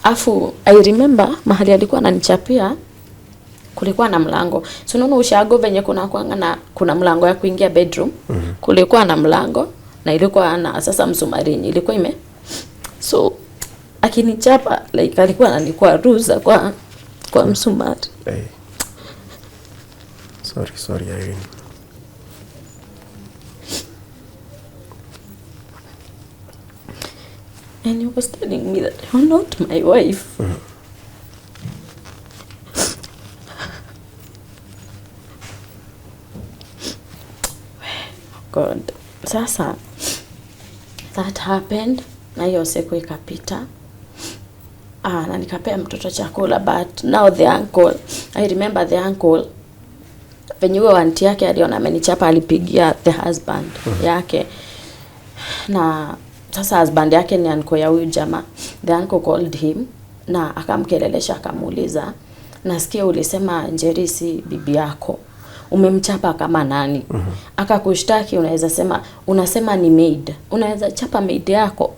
Afu I remember mahali alikuwa ananichapia kulikuwa na mlango. So unaona ushago venye kuna mlango ya kuingia bedroom. Kulikuwa na mlango na ilikuwa na sasa msumarini ilikuwa so akinichapa like alikuwa analikuwa ruza kwa msumari. Hey. Sorry Irene. And he was telling me that you're not my wife. God. Sasa that happened na hiyo siku ikapita. Na nikapea mtoto chakula, but now the uncle, I remember the uncle venye huyo auntie yake aliona amenichapa alipigia the husband yake. Na sasa husband yake ni uncle ya huyu jamaa. The uncle called him na akamkelelesha akamuuliza, nasikia ulisema Njeri si bibi yako. Umemchapa kama nani? Akakushtaki, unasema ni maid. Unaweza chapa maid yako?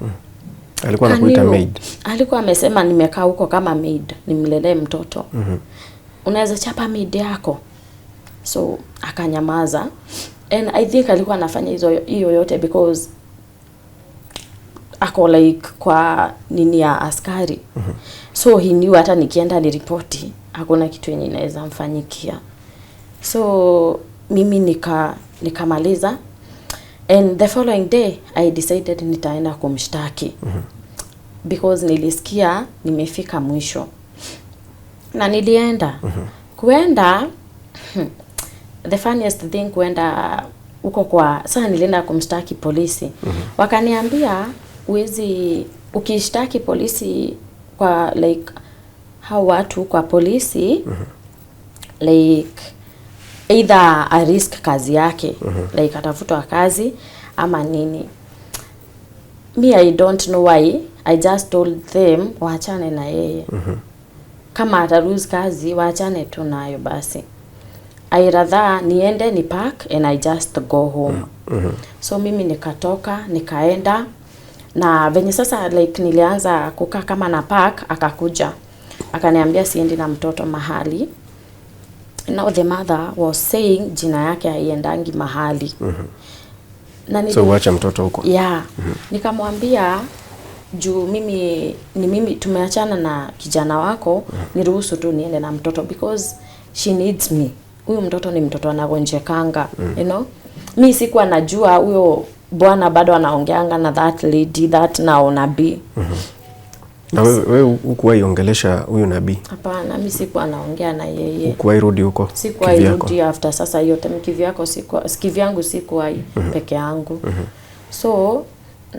Alikuwa anakuita maid. Alikuwa amesema nimekaa huko kama maid, nimlelee mtoto. Unaweza chapa maid yako? So akanyamaza. And I think alikuwa anafanya hiyo yote because ako like kwa nini ya askari. So he knew hata nikienda ni ripoti hakuna kitu yenye inaweza mfanyikia. So mimi nikamaliza. And the following day I decided nitaenda kumshtaki. Because nilisikia nimefika mwisho. Na nilienda. Kuenda the funniest thing kuenda uko kwa sasa nilienda kumshtaki polisi. Wakaniambia ukishtaki polisi kwa like hao watu kwa polisi like either a risk kazi yake like atafutwa kazi ama nini. Me I don't know why, I just told them waachane na yeye. Kama ataruse kazi waachane tu nayo basi. I rather niende ni park and I just go home. So mimi nikatoka nikaenda na venye sasa like nilianza kukaa kama na park, akakuja akaniambia siendi na mtoto mahali. Now the mother was saying jina yake haiendangi mahali. So wacha mtoto huko. Yeah. Nikamwambia juu mimi tumeachana na kijana wako, niruhusu tu niende na mtoto because she needs me. Huyu mtoto ni mtoto anagonjekanga, you know. Mimi sikuwa najua huyo bwana bado anaongeanga na that lady that now nabii. Na wewe ukuwahi ongelesha huyu nabii? Hapana, mimi sikuwa naongea na yeye. Ukuwahi rudi huko? Sikuwa rudi after sasa yote mkivyako sikivyangu sikuwa peke yangu. So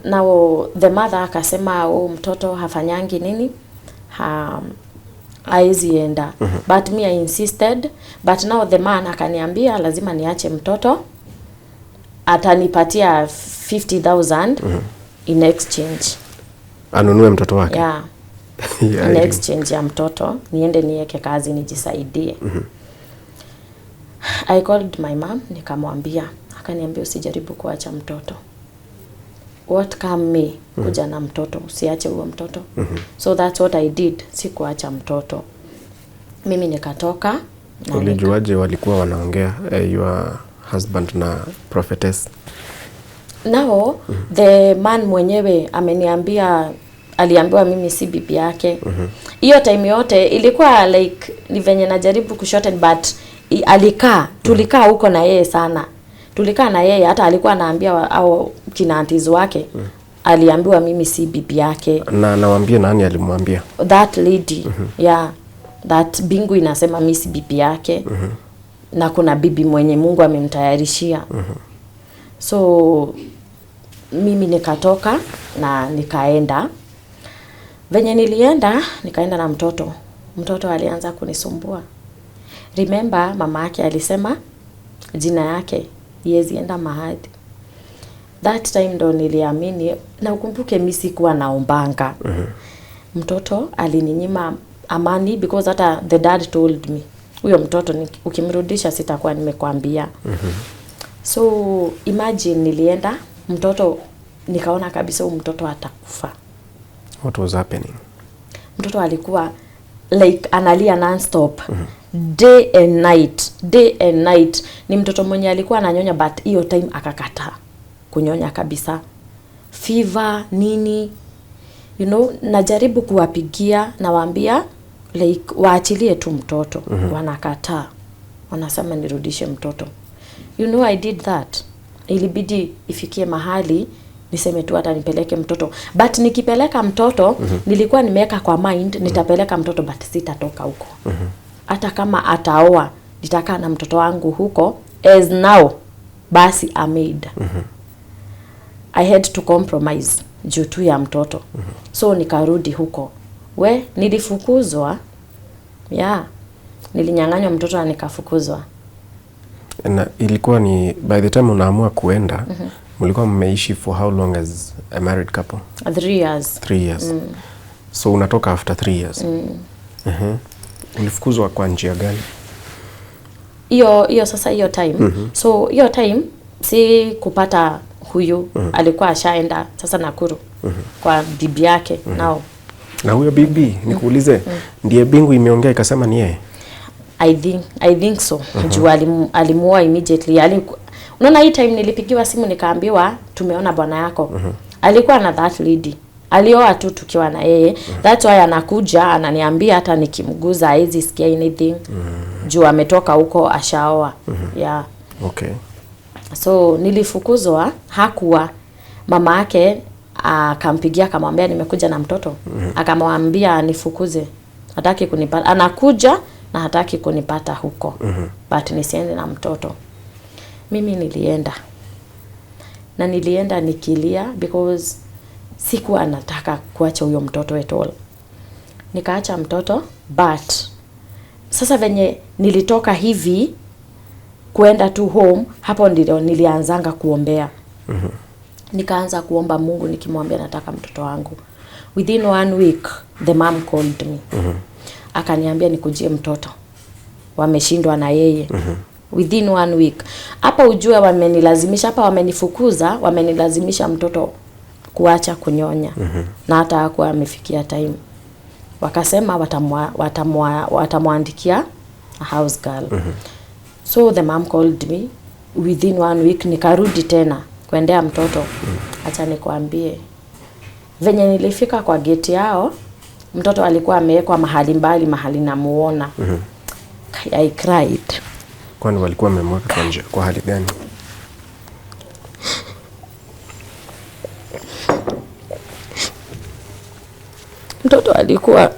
now the mother akasema mtoto hafanyangi nini? Haizi enda. But me I insisted, but now the man akaniambia lazima niache mtoto. Atanipatia 50,000 in exchange. Anunue mtoto wake? Yeah. In exchange ya mtoto niende niweke kazi nijisaidie. I called my mom nikamwambia, akaniambia usijaribu kuacha mtoto. what come me, kuja na mtoto, usiache huo mtoto. So that's what I did, sikuacha mtoto. Mimi nikatoka. Ulijuaje walikuwa wanaongea your husband na prophetess? Now the man mwenyewe aliambiwa mimi si bibi yake. Hiyo time yote ilikuwa like ni venye najaribu kushorten, but tulikaa huko na yeye sana. Tulikaa na yeye, hata alikuwa anaambia au kina aunties wake, aliambiwa mimi si bibi yake. Na nawaambia nani alimwambia? That lady. Yeah. That bingu inasema mimi si bibi yake. Na kuna bibi mwenye Mungu amemtayarishia. So mimi nikatoka na nikaenda. Venye nikaenda na mtoto. Mtoto alianza kunisumbua. Remember mama yake alisema jina yake yezi enda mahali. That time ndo niliamini, na ukumbuke mimi sikuwa naombanga. Mtoto alininyima amani because hata the dad told me, huyo mtoto ukimrudisha sitakuwa nimekwambia. So imagine nilienda, mtoto nikaona kabisa huyo mtoto atakufa. What was happening? Mtoto alikuwa like analia non-stop. Day and night. Ni mtoto mwenye alikuwa ananyonya, but hiyo time akakataa kunyonya kabisa. Fever nini, you know, najaribu kuwapigia na waambia like waachilie tu mtoto. Wanakataa, wanasema nirudishe mtoto. You know, I did that. Ilibidi ifikie mahali niseme tu hata nipeleke mtoto, but nikipeleka mtoto nilikuwa nimeweka kwa mind nitapeleka mtoto, but sitatoka huko. Hata kama ataoa nitakaa na mtoto wangu huko. As now basi I made. I had to compromise juu tu ya mtoto. So nikarudi huko. Nilifukuzwa. Yeah. Nilinyang'anywa mtoto na nikafukuzwa. Na ilikuwa ni by the time unaamua kuenda, mlikuwa mmeishi for how long as a married couple? 3 years. 3 years. So unatoka after 3 years. Ulifukuzwa kwa njia gani? Hiyo sasa hiyo time. So hiyo time si kupata huyu, alikuwa ashaenda sasa Nakuru kwa bibi yake nao. Na huyo bibi nikuulize, ndiye bingu imeongea ikasema ni yeye? I think so. Juu alimuoa immediately. Unaona hii time nilipigiwa simu nikaambiwa tumeona bwana yako. Alikuwa na that lady. Alioa tu tukiwa na yeye. That's why anakuja ananiambia hata nikimguza haizi sikia anything. Juu ametoka huko ashaoa. Yeah. Okay. So nilifukuzwa, hakuwa mama yake akampigia akamwambia nimekuja na mtoto. Akamwambia nifukuze. Hataki kunipata. Anakuja na hataki kunipata huko. But nisiende na mtoto. Mimi nilienda. Na nilienda nikilia because sikuwa nataka kuacha huyo mtoto at all. Nikaacha mtoto, but sasa venye nilitoka hivi kuenda tu home, hapo ndio nilianzanga kuombea. Nikaanza kuomba Mungu nikimwambia nataka mtoto wangu. Within 1 week the mom called me. Akaniambia nikujie mtoto. Wameshindwa na yeye. Within 1 week. Hapa ujue wamenilazimisha, hapa wamenifukuza, wamenilazimisha mtoto kuacha kunyonya. Na hata hakuwa amefikia time. Wakasema watamwandikia a house girl. So the mom called me within 1 week, nikarudi tena kuendea mtoto. Acha nikwambie, venye nilifika kwa gate yao, mtoto alikuwa amewekwa mahali mbali, mahali namuona. I cried. Kwani walikuwa wamemweka kwa hali gani? Mtoto alikuwa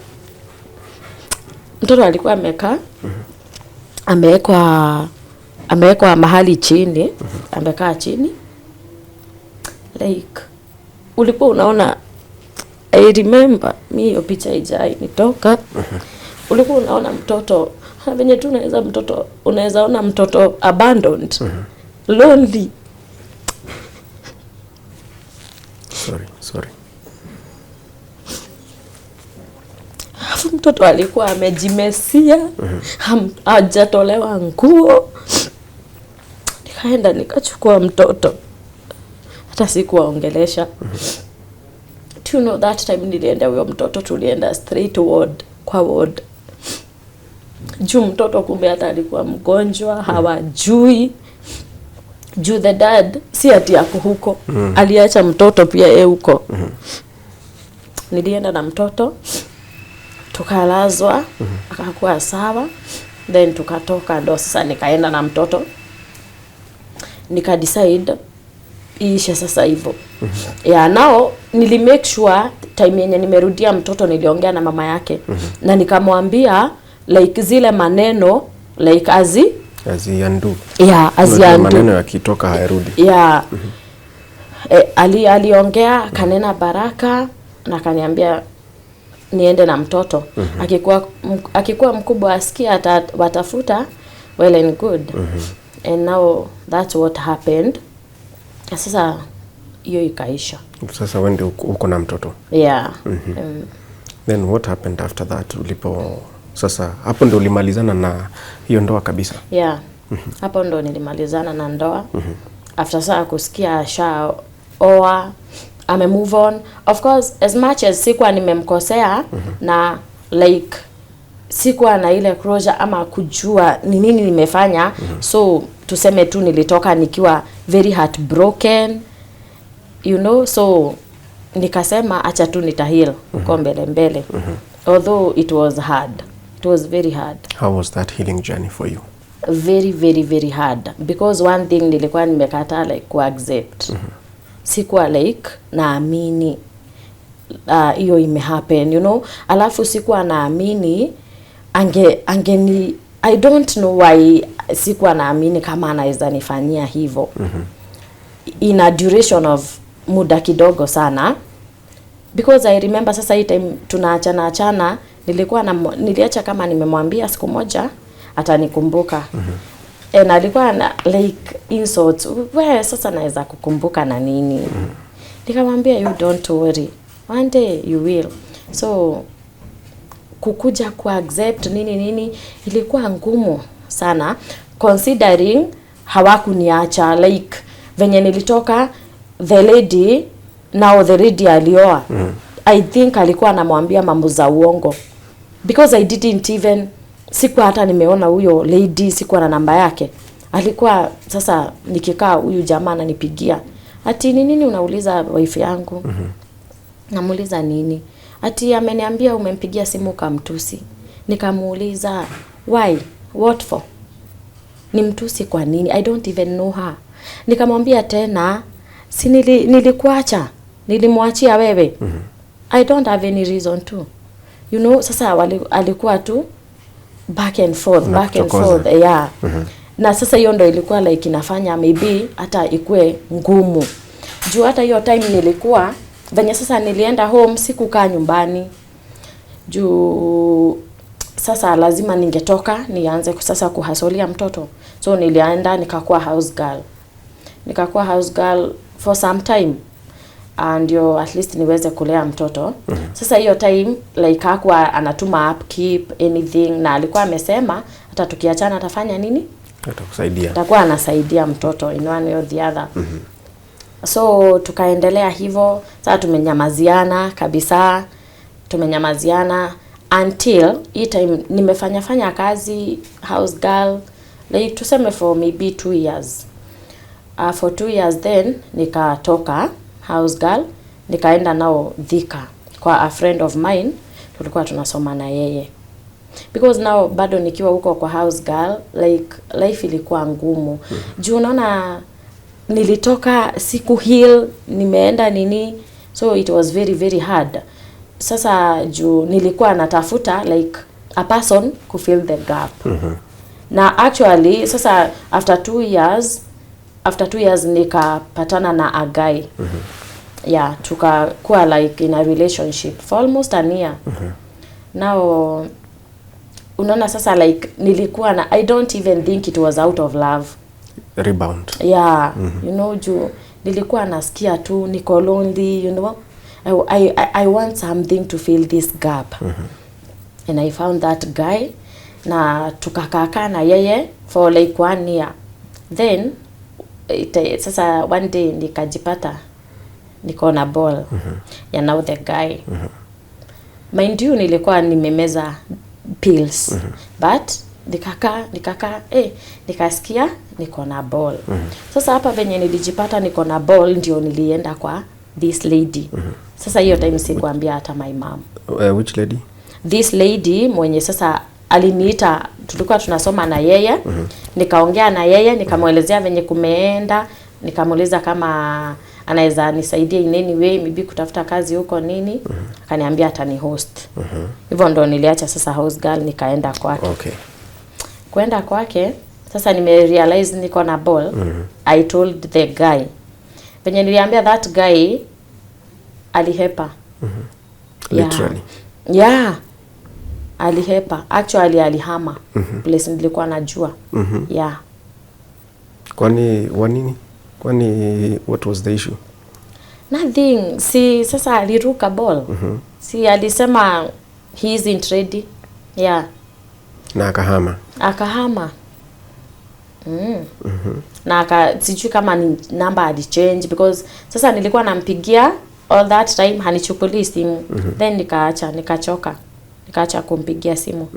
amekaa, amewekwa mahali chini, amekaa chini. Like ulikuwa unaona, I remember hiyo picha ijai nitoka. Ulikuwa unaona mtoto, venye tu unaweza ona mtoto abandoned, lonely. Sorry. Mtoto alikuwa amejimesia, hajatolewa nguo. Nikaenda nikachukua mtoto. hata sikuwaongelesha. Do you know that time nilienda huyo mtoto, tulienda straight ward, kwa ward. Juu mtoto kumbe hata alikuwa mgonjwa, hawajui. Juu the dad si ati yako huko, aliacha mtoto pia huko. Nilienda na mtoto, tukalazwa, akakuwa sawa, then tukatoka. Ndo sasa nikaenda na mtoto, nika decide iishe sasa hivyo. Yeah, now nili make sure time yenye nimerudia mtoto niliongea na mama yake, na nikamwambia like zile maneno like aziandu. Yeah, aziandu. Maneno yakitoka hayarudi. Yeah. Aliongea kanena baraka na kaniambia niende na mtoto. Akikuwa mkubwa asikia watafuta, well and good. And now that's what happened. Sasa hiyo ikaisha. Sasa wewe ndio uko na mtoto. Yeah. Then what happened after that? Sasa hapo ndio ulimalizana na hiyo ndoa kabisa? Yeah. Hapo ndo nilimalizana na ndoa. After saa kusikia oa, ame move on. Of course, as much as sikuwa nimemkosea, na like sikuwa na ile closure ama kujua ni nini nimefanya. So tuseme tu nilitoka nikiwa very heartbroken, you know. So nikasema acha tu nitahil kwa mbele. Although it was hard. It was very hard. How was that healing journey for you? Very, very, very hard. Because one thing nilikuwa nimekata like ku accept. Sikuwa like naamini hiyo imehappen, you know. Alafu sikuwa naamini angeni I don't know why sikuwa naamini kama anaweza nifanyia hivyo. In a duration of muda kidogo sana. Because I remember sasa hii time tunaachana, niliacha kama nimemwambia siku moja atanikumbuka. And alikuwa na like insults, wewe sasa naweza kukumbuka na nini? Nikamwambia you don't worry, one day you will. So kukuja ku accept nini ilikuwa ngumu sana, considering hawakuniacha. Like venye nilitoka, the lady alioa. I think alikuwa anamwambia mambo za uongo, because I didn't even, sikuwa hata nimeona huyo lady, sikuwa na namba yake. Alikuwa sasa nikikaa huyu jamaa ananipigia, ati nini unauliza wife yangu? Namuuliza nini? Ati ameniambia umempigia simu kamtusi. Nikamuuliza why, what for? Ni mtusi kwa nini? I don't even know her. Nikamwambia tena, si nilikuacha, nilimwachia wewe. I don't have any reason to, you know. Sasa alikuwa tu back and forth. Yeah. Na sasa hiyo ndo ilikuwa like inafanya maybe hata ikue ngumu. Juu hata hiyo time nilikuwa venye sasa nilienda home, sikukaa nyumbani. Juu sasa lazima ningetoka nianze sasa kuhasolia mtoto. So nilienda nikakuwa house girl for some time, and at least niweze kulea mtoto. Sasa hiyo time like hakuwa anatuma upkeep anything, na alikuwa amesema hata tukiachana atafanya nini? Atakusaidia. Atakuwa anasaidia mtoto in one way or the other. So tukaendelea hivyo. Sasa tumenyamaziana kabisa. Until hii time nimefanya kazi house girl like tuseme for maybe 2 years. For 2 years then nikatoka house girl, nikaenda nao Thika kwa a friend of mine, tulikuwa tunasoma na yeye. Because now bado nikiwa huko kwa house girl, like life ilikuwa ngumu. Juu unaona nilitoka siku heal, nimeenda nini, so it was very, very hard. Sasa juu nilikuwa natafuta like a person to fill the gap. Na actually sasa after 2 years nikapatana na a guy. Yeah, tukakuwa like in a relationship for almost a year. Now unaona sasa like nilikuwa na, I don't even think it was out of love. Rebound. Yeah, you know, juu nilikuwa nasikia tu niko lonely, you know. I want something to fill this gap. And I found that guy, na tukakaa na yeye for like 1 year. Then sasa one day nikajipata niko na ball ya now the guy. Mind you nilikuwa nimemeza pills but nikasikia niko na ball. Sasa hapa venye nilijipata niko na ball ndio nilienda kwa this lady. Sasa hiyo time sikuambia hata my mom. Which lady? This lady mwenye sasa aliniita, tulikuwa tunasoma na yeye. Nikaongea na yeye, nikamuelezea venye kumeenda, nikamuuliza kama anaweza nisaidia in any way, maybe kutafuta kazi huko nini. Akaniambia atani host. Hivyo ndo niliacha sasa house girl nikaenda kwake. Okay. Kwenda kwake, sasa nimerealize niko na ball. I told the guy. Venye niliambia that guy alihepa. Literally. Yeah. Alihepa. Actually alihama. Place nilikuwa najua. Yeah. Kwani wanini? Kwani what was the issue? Nothing. Si sasa aliruka ball. Si alisema he isn't ready. Yeah. Na akahama. Akahama. Na sijui kama ni number had change because sasa nilikuwa nampigia all that time hanichukulii simu. Then nikachoka. Nikaacha kumpigia simu.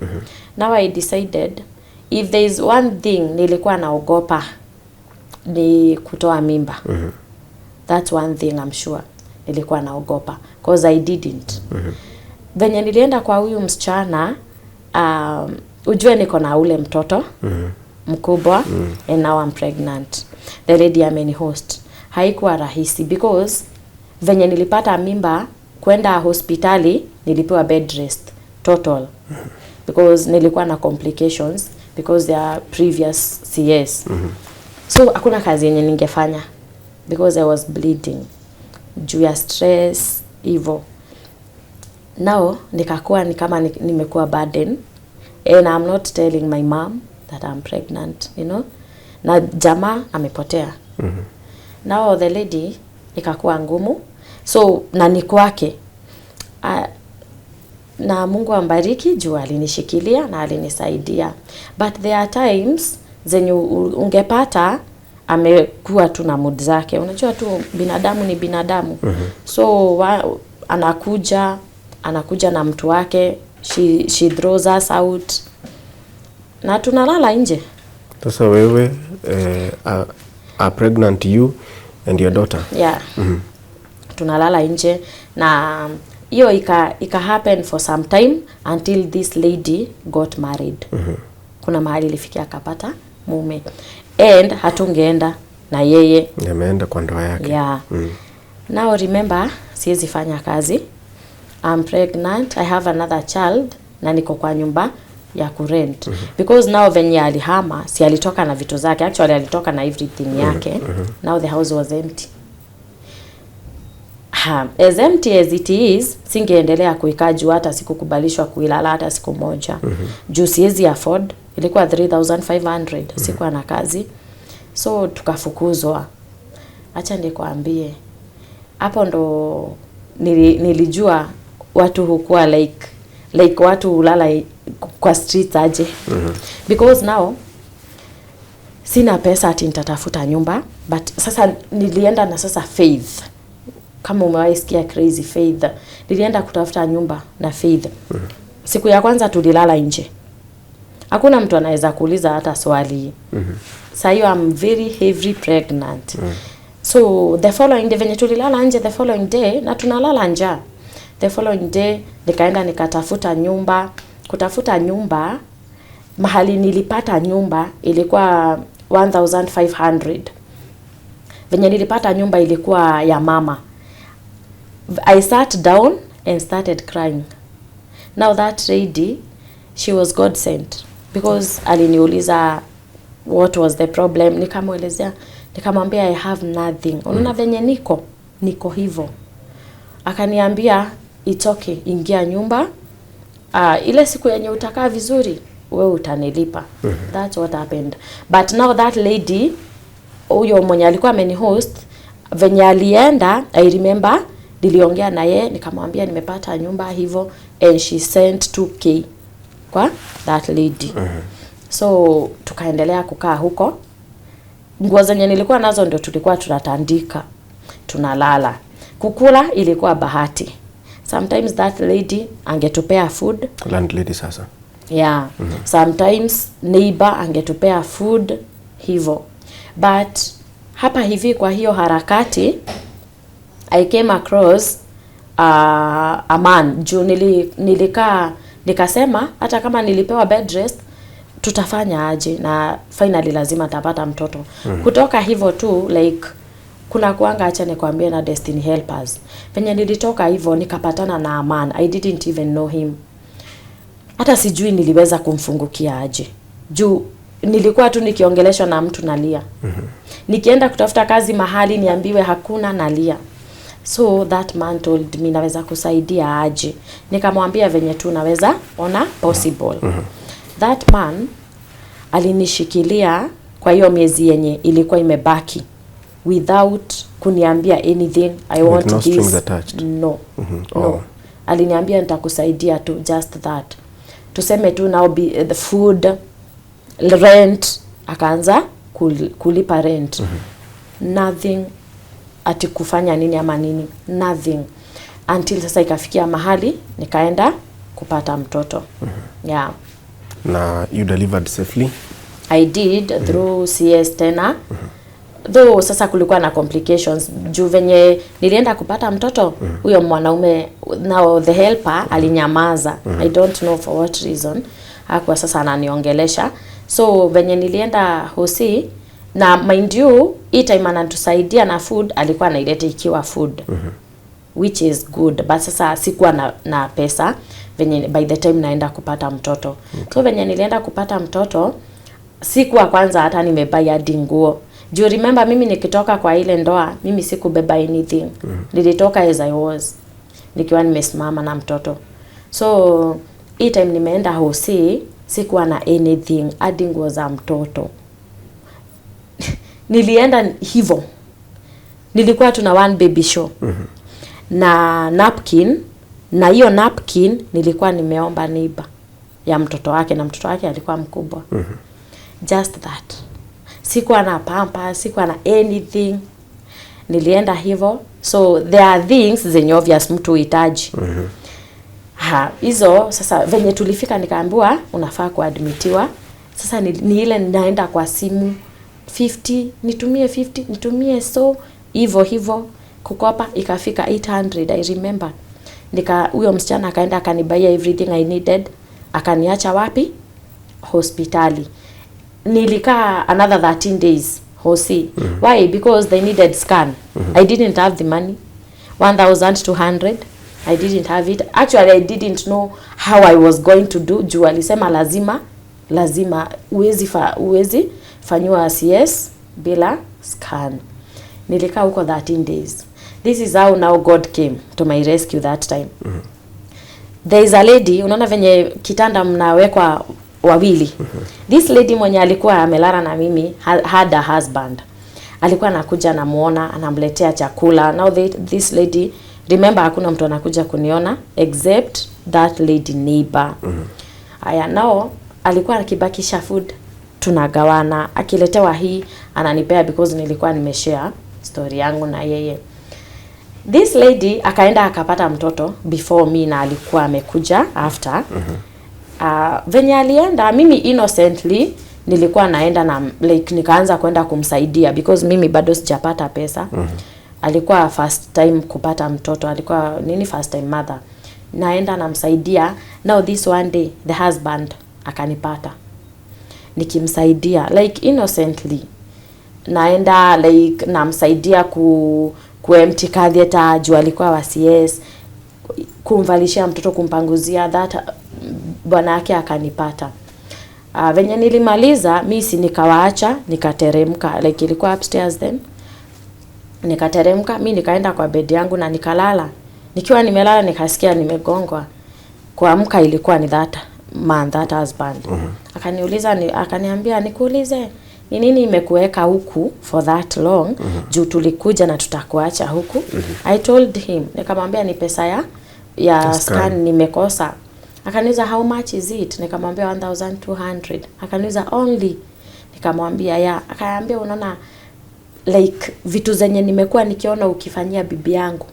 Now I decided if there is one thing nilikuwa naogopa ni kutoa mimba. That's one thing I'm sure nilikuwa naogopa because I didn't. Venye nilienda kwa huyu msichana ujue niko na ule mtoto mkubwa and now I'm pregnant. The lady ameni host. Haikuwa rahisi because venye nilipata mimba kwenda hospitali nilipewa bed rest total because nilikuwa na complications because there are previous CS. So hakuna kazi yenye ningefanya because I was bleeding juu ya stress hivyo. Now nikakuwa ni kama nimekuwa burden and I'm not telling my mom that I'm pregnant, you know. Na jamaa amepotea. Now the lady ikakuwa ngumu. So na ni kwake. Na Mungu ambariki juu alinishikilia na alinisaidia. But there are times zenye ungepata amekuwa tu na mood zake. Unajua tu binadamu ni binadamu. So anakuja na mtu wake, she throws us out. Na tunalala nje. Sasa wewe are pregnant you and your daughter. Yeah. Tunalala nje na hiyo ika happen for some time until this lady got married. Kuna mahali ilifikia akapata mume and hatungeenda na yeye. Ameenda kwa ndoa yake. Yeah. Now remember siwezi fanya kazi. I'm pregnant, I have another child na niko kwa nyumba ya kurent. Because now venye alihama si alitoka na vitu zake, actually alitoka na everything yake. Now the house was empty. As empty as it is, singeendelea kuikaa juu hata sikukubalishwa kuilala hata siku moja. Juu siwezi afford, ilikuwa 3,500, sikuwa na kazi. So tukafukuzwa. Acha nikwambie. Hapo ndo nilijua watu hukuwa like watu hulala kwa streets aje. Because now sina pesa ati nitatafuta nyumba, but sasa nilienda na sasa faith. Kama umewahi sikia crazy faith. Nilienda kutafuta nyumba na faith. Siku ya kwanza tulilala nje. Hakuna mtu anaweza kuuliza hata swali. Sasa hiyo I'm very heavily pregnant. So the following day venye tulilala nje, the following day na tunalala njaa. The following day nikaenda nikatafuta nyumba. Kutafuta nyumba, mahali nilipata nyumba ilikuwa 1,500. Venye nilipata nyumba ilikuwa ya mama. I sat down and started crying. Now that lady, she was God sent. Because aliniuliza what was the problem. Nikamuelezea, nikamwambia I have nothing. Unaona venye niko hivyo. Akaniambia it's okay, ingia nyumba. Ile siku yenye utakaa vizuri, wewe utanilipa. That's what happened. But now that lady, huyo mwenye alikuwa amenihost, venye alienda, I remember, niliongea na yeye, nikamwambia nimepata nyumba hivyo, and she sent 2K kwa that lady. So tukaendelea kukaa huko. nguo zenye nilikuwa nazo ndio tulikuwa tunatandika, tunalala. Kukula ilikuwa bahati. Sometimes that lady angetupea food. Landlady sasa. Yeah. Sometimes neighbor angetupea food hivyo. But hapa hivi kwa hiyo harakati I came across a man. Juu nikasema hata kama nilipewa bed rest tutafanya aje, na finally lazima tapata mtoto. Kutoka hivyo tu like kuna kuanga, acha nikwambie, na destiny helpers. Penye nilitoka hivyo nikapatana na a man. I didn't even know him. Hata sijui niliweza kumfungukia aje. Juu nilikuwa tu nikiongeleshwa na mtu nalia. Nikienda kutafuta kazi mahali niambiwe hakuna, nalia. So that man told me naweza kusaidia aje. Nikamwambia venye tu naweza ona possible. That man alinishikilia kwa hiyo miezi yenye ilikuwa imebaki without kuniambia anything. I want no this. Strings attached. No. No. Aliniambia nitakusaidia tu, just that. Tuseme tu now be the food, rent, akaanza kulipa rent. Nothing ati kufanya nini ama nini, nothing. Until sasa ikafikia mahali nikaenda kupata mtoto. Yeah. Na you delivered safely? I did through CS tena. Though sasa kulikuwa na complications. Juu venye nilienda kupata mtoto, huyo mwanaume, now the helper, alinyamaza. I don't know for what reason. Hakuwa sasa ananiongelesha. So venye nilienda hosi, na mind you, hii time anatusaidia na food, alikuwa anaileta ikiwa food. Which is good. But sasa sikuwa na pesa venye by the time naenda kupata mtoto. So venye nilienda kupata mtoto, sikuwa kwanza hata nimebuy hadi nguo. Do you remember mimi nikitoka kwa ile ndoa, mimi sikubeba anything. Nilitoka as I was, nikiwa nimesimama na mtoto. So hii time nimeenda hosi, sikuwa na anything, hadi nguo za mtoto. Nilienda hivyo. Nilikuwa tuna one baby show. Na napkin, na hiyo napkin nilikuwa nimeomba neighbor ya mtoto wake, na mtoto wake alikuwa mkubwa. Just that. Sikuwa na pampa, sikuwa na anything. Nilienda hivyo. So there are things zenye obvious mtu uhitaji. Hizo sasa venye tulifika nikaambiwa unafaa kuadmitiwa. Sasa ni ile naenda kwa simu 50, nitumie 50, nitumie so hivyo kukopa, ikafika 800. I remember. Huyo msichana akaenda akanibuy everything I needed. Akaniacha wapi? Hospitali. Nilikaa another 13 days hosi. Why? Because they needed scan. I didn't have the money. 1,200. I didn't have it. Actually, I didn't know how I was going to do. Juu alisema lazima uwezi fanywa CS bila scan. Nilikaa huko 13 days. This is how now God came to my rescue that time. There is a lady, unaona venye kitanda mnawekwa wawili. This lady mwenye alikuwa amelala na mimi had a husband. Alikuwa anakuja namuona, anamletea chakula. Now this lady, remember hakuna mtu anakuja kuniona except that lady neighbor. Aya, now alikuwa akibakisha food, tunagawana. Akiletewa hii ananipea because nilikuwa nimeshare story yangu na yeye. This lady akaenda akapata mtoto before me, na alikuwa amekuja after. Venye alienda, mimi innocently nilikuwa naenda na like nikaanza kwenda kumsaidia because mimi bado sijapata pesa. Alikuwa first time kupata mtoto, alikuwa first time mother. Naenda namsaidia. Now this one day the husband akanipata. Nikimsaidia like innocently. Naenda like namsaidia kuempty catheter, juu alikuwa wa CS, kumvalishia mtoto, kumpanguzia that bwana yake akanipata. Venye nilimaliza mimi si nikawaacha, nikateremka like ilikuwa upstairs then. Nikateremka mimi nikaenda kwa bed yangu na nikalala. Nikiwa nimelala nikasikia nimegongwa. Kuamka ilikuwa ni that man, that husband. Akaniuliza akaniambia nikuulize ni nini imekuweka huku for that long? Juu tulikuja na tutakuacha huku. I told him, nikamwambia ni pesa ya scan nimekosa. Akaniuliza how much is it? Nikamwambia 1,200. Akaniuliza only. Nikamwambia ya, akaniambia unaona like vitu zenye nimekuwa nikiona ukifanyia bibi yangu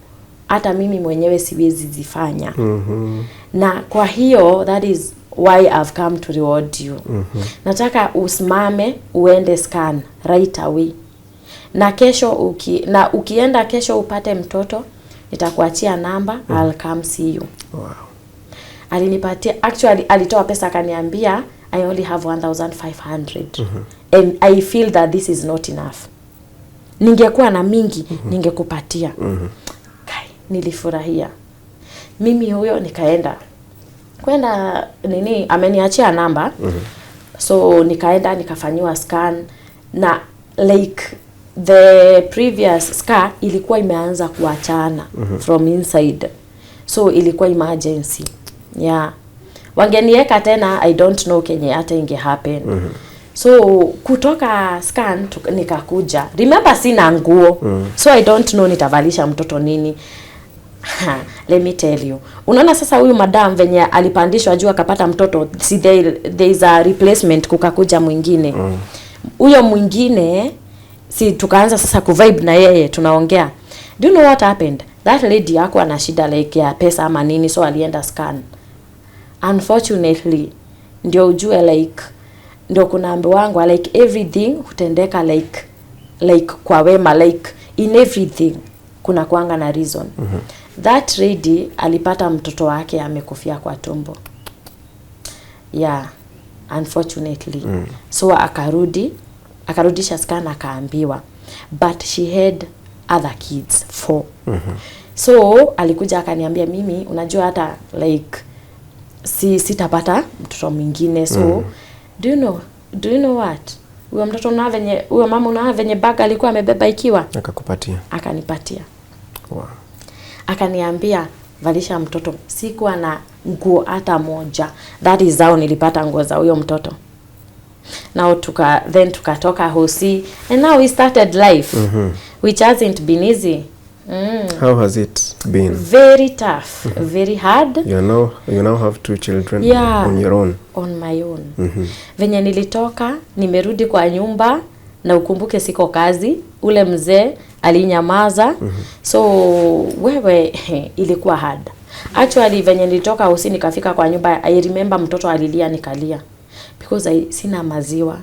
hata mimi mwenyewe siwezi zifanya. Na kwa hiyo that is why I've come to reward you. Nataka usimame uende scan right away. Na kesho ukienda kesho upate mtoto, nitakuachia namba, I'll come see you. Wow. Alinipatia, actually alitoa pesa akaniambia I only have 1,500. And I feel that this is not enough. Ningekuwa na mingi, ningekupatia. Kai, nilifurahia. Mimi huyo nikaenda. Kwenda nini, ameniachia namba. So nikaenda nikafanywa scan na like the previous scar ilikuwa imeanza kuachana from inside. So ilikuwa emergency. Yeah. Wangenieka tena I don't know kenye hata inge happen. So kutoka scan nikakuja. Remember sina nguo. So I don't know nitavalisha mtoto nini. Let me tell you. Unaona sasa huyu madam venye alipandishwa juu akapata mtoto, see there is a replacement, kukakuja mwingine. Huyo mwingine si tukaanza sasa kuvibe na yeye, tunaongea. Do you know what happened? That lady hakuwa na shida like ya pesa ama nini, so alienda scan. Unfortunately, ndio ujue like ndio kuna ambi wangu like everything hutendeka like kwa wema, like in everything kuna kuanga na reason. That lady alipata mtoto wake amekufia kwa tumbo. Yeah, unfortunately. So akarudisha scan akaambiwa, but she had other kids 4. So alikuja akaniambia mimi unajua hata like sitapata mtoto mwingine. So do you know what? Huyo mtoto huyo mama una venye bag alikuwa amebeba ikiwa akanipatia. Wow. Akaniambia valisha mtoto. Sikuwa na nguo hata moja. That is how nilipata nguo za huyo mtoto. Now tukatoka hosi and now we started life. Which hasn't been easy. How has it been? Very tough, very hard. You now have 2 children on your own. On my own. Venye nilitoka, nimerudi kwa nyumba na ukumbuke siko kazi. Ule mzee alinyamaza. So wewe ilikuwa hard. Actually venye nilitoka hosi nikafika kwa nyumba, I remember mtoto alilia nikalia. Because sina maziwa.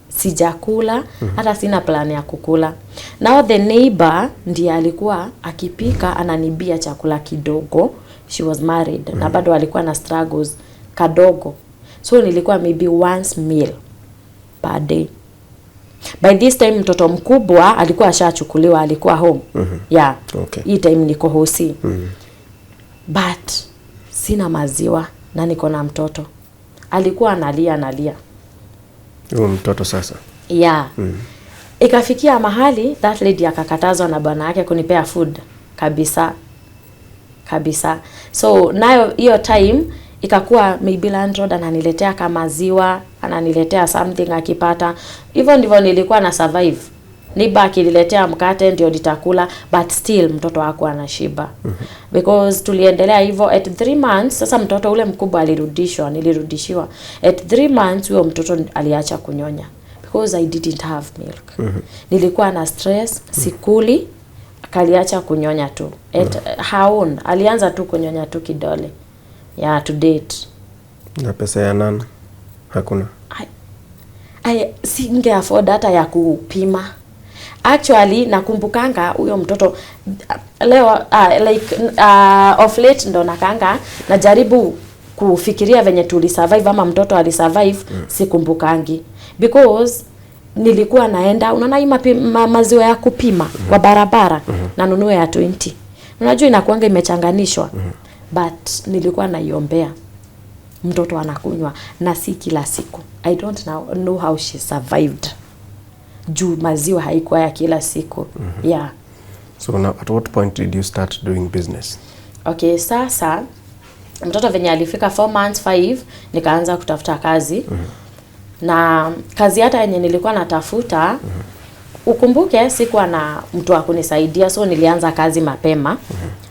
Sijakula, hata sina plan ya kukula. Now the neighbor ndiye alikuwa akipika ananibia chakula kidogo. She was married na bado alikuwa na struggles kadogo. So nilikuwa maybe once meal per day. By this time mtoto mkubwa alikuwa ashachukuliwa, alikuwa home. Yeah. Okay. Hii time niko hosi. But sina maziwa na niko na mtoto. Alikuwa analia. Huyo mtoto sasa. Yeah. Ikafikia mahali that lady akakatazwa na bwana yake kunipea food kabisa. So nayo hiyo time ikakuwa maybe landlord ananiletea kama maziwa, ananiletea something akipata. Hivyo ndivyo nilikuwa na survive. Niba akiniletea mkate ndio nitakula, but still mtoto wako anashiba. Because tuliendelea hivyo at 3 months. Sasa mtoto ule mkubwa nilirudishiwa. At 3 months huyo mtoto aliacha kunyonya because I didn't have milk. Nilikuwa na stress, sikuli, akaliacha kunyonya tu. Haon alianza tu kunyonya tu kidole. Yeah, to date. Na pesa ya nani? Hakuna. Singe afford hata ya kupima. Actually nakumbukanga huyo mtoto leo of late ndo nakanga najaribu kufikiria venye tulisurvive ama mtoto alisurvive. Sikumbukangi because nilikuwa naenda unaona hii maziwa ya kupima kwa barabara na nunue ya 20. Unajua inakuanga imechanganishwa. But nilikuwa naiombea mtoto anakunywa na si kila siku. I don't know how she survived. Juu maziwa haikuwa ya kila siku. Yeah. So now, at what point did you start doing business? Okay, sasa mtoto venye alifika 4 months 5 nikaanza kutafuta kazi. Na kazi hata yenye nilikuwa natafuta ukumbuke sikuwa na mtu wa kunisaidia, so nilianza kazi mapema.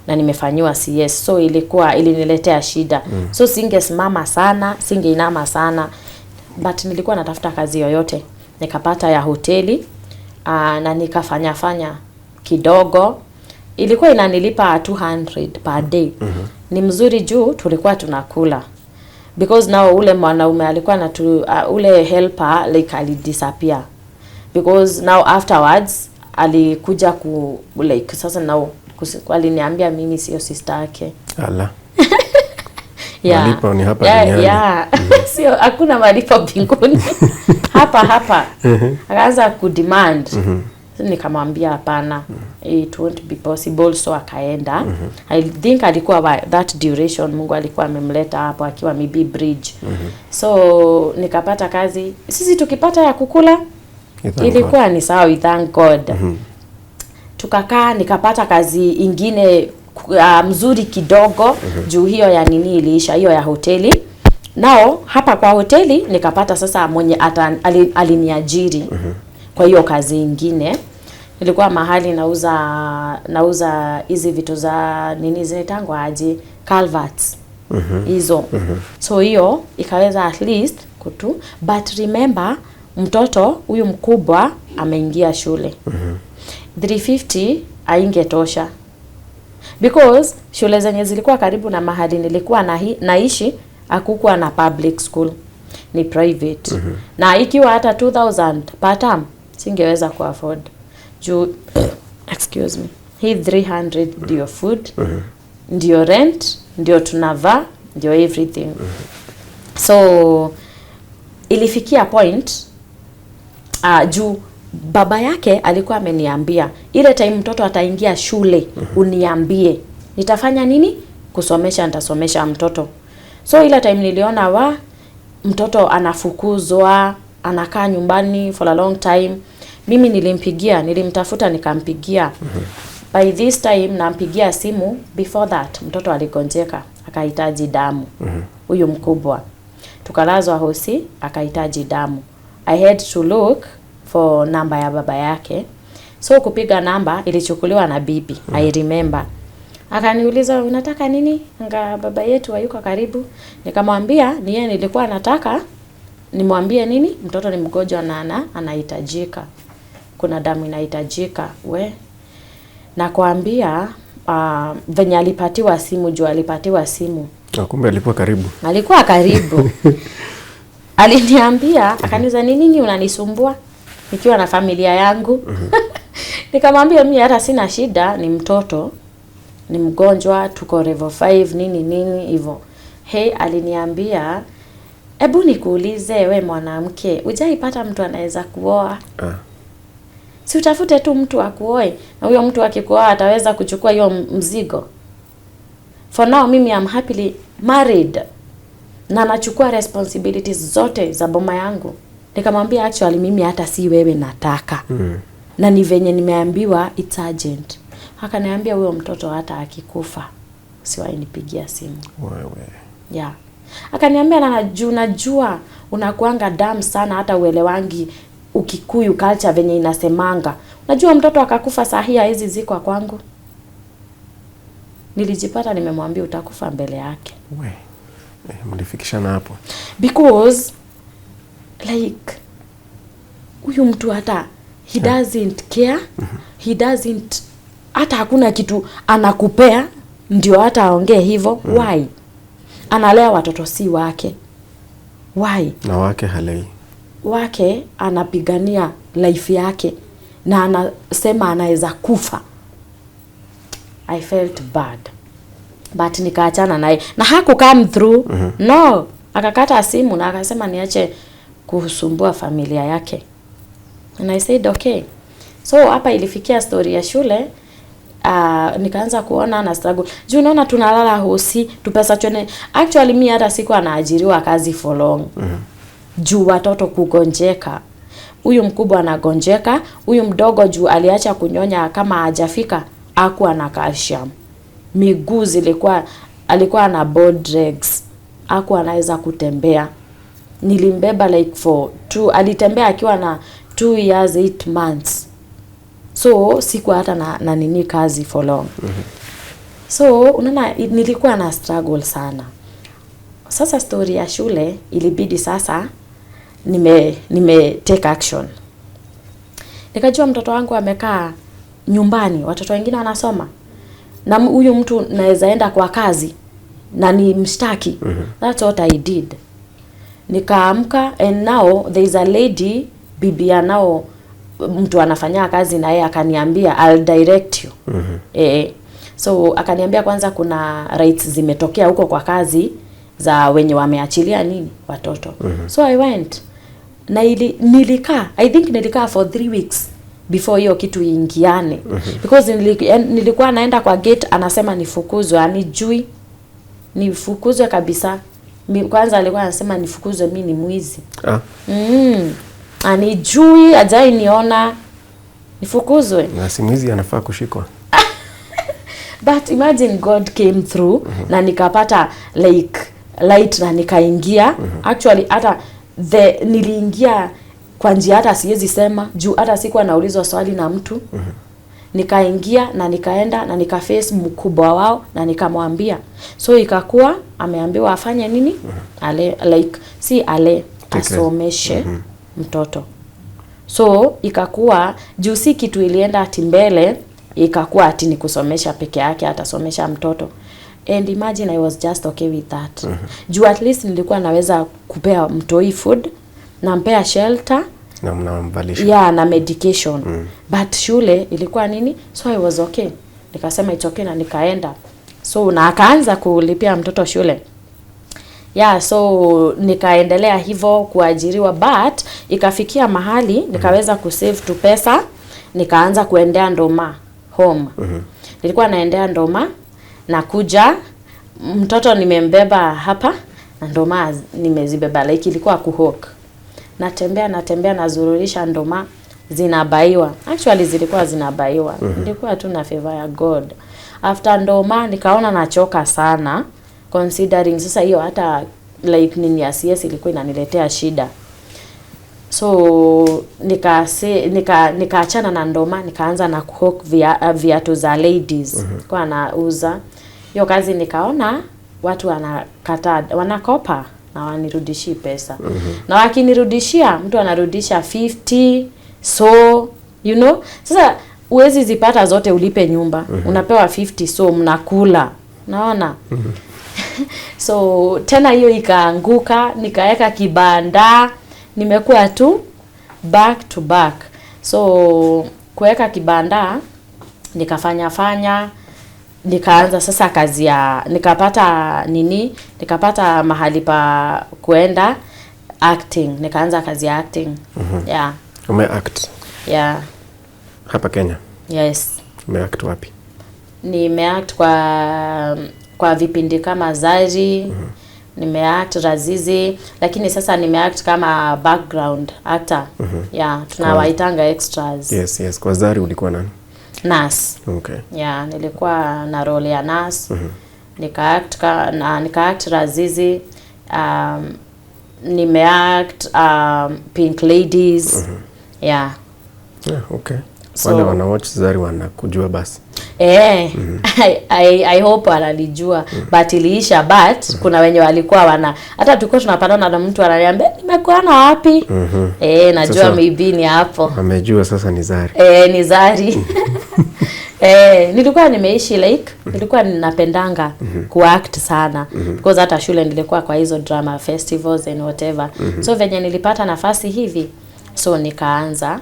Na nimefanyiwa CS, so iliniletea shida. So singesimama sana, singeinama sana, but nilikuwa natafuta kazi yoyote. nikapata ya hoteli na nikafanya kidogo. Ilikuwa inanilipa 200 per day. Ni mzuri juu tulikuwa tunakula. Because now ule mwanaume alikuwa na ule helper like alidisappear. Because now afterwards alikuja like sasa now aliniambia mimi sio sister yake. Ala. Yeah. Malipo ni hapa duniani. Yeah. Sio, hakuna malipo mbinguni. Hapa. Akaanza kudemand. Nikamwambia hapana. It won't be possible, so akaenda. I think alikuwa that duration Mungu alikuwa amemleta hapo akiwa maybe bridge. So nikapata kazi. Sisi tukipata ya kukula ilikuwa ni sawa, we thank God. Tukakaa nikapata kazi ingine mzuri kidogo juu hiyo ya nini iliisha, hiyo ya hoteli. Nao hapa kwa hoteli nikapata sasa mwenye aliniajiri kwa hiyo kazi ingine. Ilikuwa mahali nauza hizi vitu za nini zinaitangwa aje, culverts hizo. So hiyo ikaweza at least but remember mtoto huyu mkubwa ameingia shule. 350 aingetosha. Because shule zenye zilikuwa karibu na mahali nilikuwa naishi hakukuwa na public school, ni private. Na ikiwa hata 2000 per term singeweza ku afford. Juu excuse me, hii 300 ndio food, ndio rent, ndio tunavaa, ndio everything. So ilifikia point juu baba yake alikuwa ameniambia ile time mtoto ataingia shule uniambie nitafanya nini, kusomesha, nitasomesha mtoto. So ile time niliona mtoto anafukuzwa, anakaa nyumbani for a long time. Mimi nilimtafuta nikampigia. By this time nampigia simu, before that mtoto aligonjeka akahitaji damu. Huyu mkubwa tukalazwa hosi akahitaji damu. I had to look for namba ya baba yake. So kupiga namba ilichukuliwa na bibi. I remember. Akaniuliza unataka nini? Baba yetu hayuko karibu. Nikamwambia ni yeye nilikuwa nataka nimwambie nini? Mtoto ni mgonjwa na anahitajika. Kuna damu inahitajika. Na kuambia venye alipatiwa simu, juu alipatiwa simu. Kumbe alikuwa karibu. Alikuwa karibu. Aliniambia, akaniuliza ni nini unanisumbua nikiwa na familia yangu? Nikamwambia mimi hata sina shida, ni mtoto, ni mgonjwa, tuko level 5 nini hivyo. Aliniambia, hebu nikuulize we mwanamke, hujaipata mtu anaweza kuoa? Si utafute tu mtu akuoe, na huyo mtu akikuoa ataweza kuchukua hiyo mzigo. For now mimi I'm happily married na nachukua responsibilities zote za boma yangu. Nikamwambia actually mimi hata si wewe nataka. Na ni venye nimeambiwa it's urgent. Akaniambia huyo mtoto hata akikufa siwahi nipigia simu. Yeah. Akaniambia na najua unakuanga damu sana, hata uelewangi Ukikuyu culture venye inasemanga. Unajua mtoto akakufa sahia hizi ziko kwangu. Nilijipata nimemwambia utakufa mbele yake. Mlifikishana hapo. Because like huyu mtu hata he doesn't care. He doesn't, hata hakuna kitu anakupea ndio hata aongee hivyo. Why? Analea watoto si wake. Why? Na wake halei. Wake anapigania life yake na anasema anaweza kufa. I felt bad. But nikaachana naye. Na haku come through. No. Akakata simu na akasema niache kusumbua familia yake. And I said okay. So hapa ilifikia story ya shule. Nikaanza kuona na struggle. Juu unaona tunalala hosi, tupesa chone. Actually mimi hata siku anaajiriwa kazi for long. Juu watoto kugonjeka. Huyu mkubwa anagonjeka, huyu mdogo juu aliacha kunyonya kama hajafika, hakuwa na calcium. Miguu alikuwa na board legs. Hakuwa anaweza kutembea. Nilimbeba like alitembea akiwa na 2 years 8 months. So siku hata na nini kazi for long. So unaona nilikuwa na struggle sana. Sasa story ya shule ilibidi sasa nime take action. Nikajua mtoto wangu amekaa nyumbani, watoto wengine wanasoma, na huyu mtu naweza enda kwa kazi na ni mshtaki. That's what I did. Nikaamka, and now there is a lady, bibia nao mtu anafanya kazi na yeye, akaniambia I'll direct you. So akaniambia kwanza kuna rights zimetokea huko kwa kazi za wenye wameachilia watoto. So I went na nilikaa, I think nilikaa for 3 weeks before hiyo kitu ingiane. Because nilikuwa naenda kwa gate, anasema nifukuzwe, anijui nifukuzwe kabisa. Kwanza alikuwa anasema nifukuzwe, mimi ni mwizi. Anijui, ajai niona, nifukuzwe. Na si mwizi anafaa kushikwa. But imagine God came through na nikapata like light na nikaingia. Actually hata niliingia kwa njia hata siwezi sema, juu hata sikuwa naulizwa swali na mtu. Nikaingia na nikaenda na nikaface mkubwa wao na nikamwambia. So ikakuwa ameambiwa afanye nini? Asomeshe mtoto. So ikakuwa juu si kitu ilienda ati mbele, ikakuwa ati ni kusomesha peke yake, atasomesha mtoto. And imagine I was just okay with that. Juu at least nilikuwa naweza kupea mtoi food, nampea shelter, na mnamvalisha. Na medication. But shule ilikuwa nini? So I was okay. Nikasema it's okay na nikaenda. So na akaanza kulipia mtoto shule. So nikaendelea hivyo kuajiriwa, but ikafikia mahali nikaweza kusave tu pesa, nikaanza kuendea ndoma home. Nilikuwa naendea ndoma na kuja mtoto nimembeba hapa na ndoma nimezibeba, like ilikuwa kuhok. Natembea nazururisha ndoma, zinabaiwa. Actually zilikuwa zinabaiwa. Nilikuwa tu na favor ya God. After ndoma nikaona nachoka sana, considering sasa hiyo hata like nini ya CS ilikuwa inaniletea shida. So nikaachana na ndoma, nikaanza na kuhok viatu za ladies. Kwa nauza hiyo kazi, nikaona watu wanakopa na wanirudishia pesa. Na wakinirudishia, mtu anarudisha 50, so sasa uwezi zipata zote ulipe nyumba. Unapewa 50, so mnakula. Naona? So tena hiyo ikaanguka, nikaeka kibanda, nimekuwa tu back to back. So kuweka kibanda nikafanya, nikaanza sasa kazi ya nikapata mahali pa kuenda acting, nikaanza kazi ya acting. Umeact? Hapa Kenya? Yes. Umeact wapi? Nimeact kwa vipindi kama Zari, nimeact Razizi, lakini sasa nimeact kama background actor. Tunawaitanga extras. Yes. Kwa Zari ulikuwa nani? Nurse. Okay. Nilikuwa na role ya nurse. Nikaact Razizi, nimeact Pink Ladies. Okay. Wale wana watch Zari wanakujua basi. I hope analijua, but iliisha, but kuna wenye walikuwa hata tulikuwa tunapatana na mtu ananiambia nimekuona wapi? Najua sasa, maybe ni hapo. Amejua sasa ni Zari. Ni Zari. Nilikuwa nimeishi nilikuwa ninapendanga kuact sana, because hata shule nilikuwa kwa hizo drama festivals and whatever. So venye nilipata nafasi hivi, so nikaanza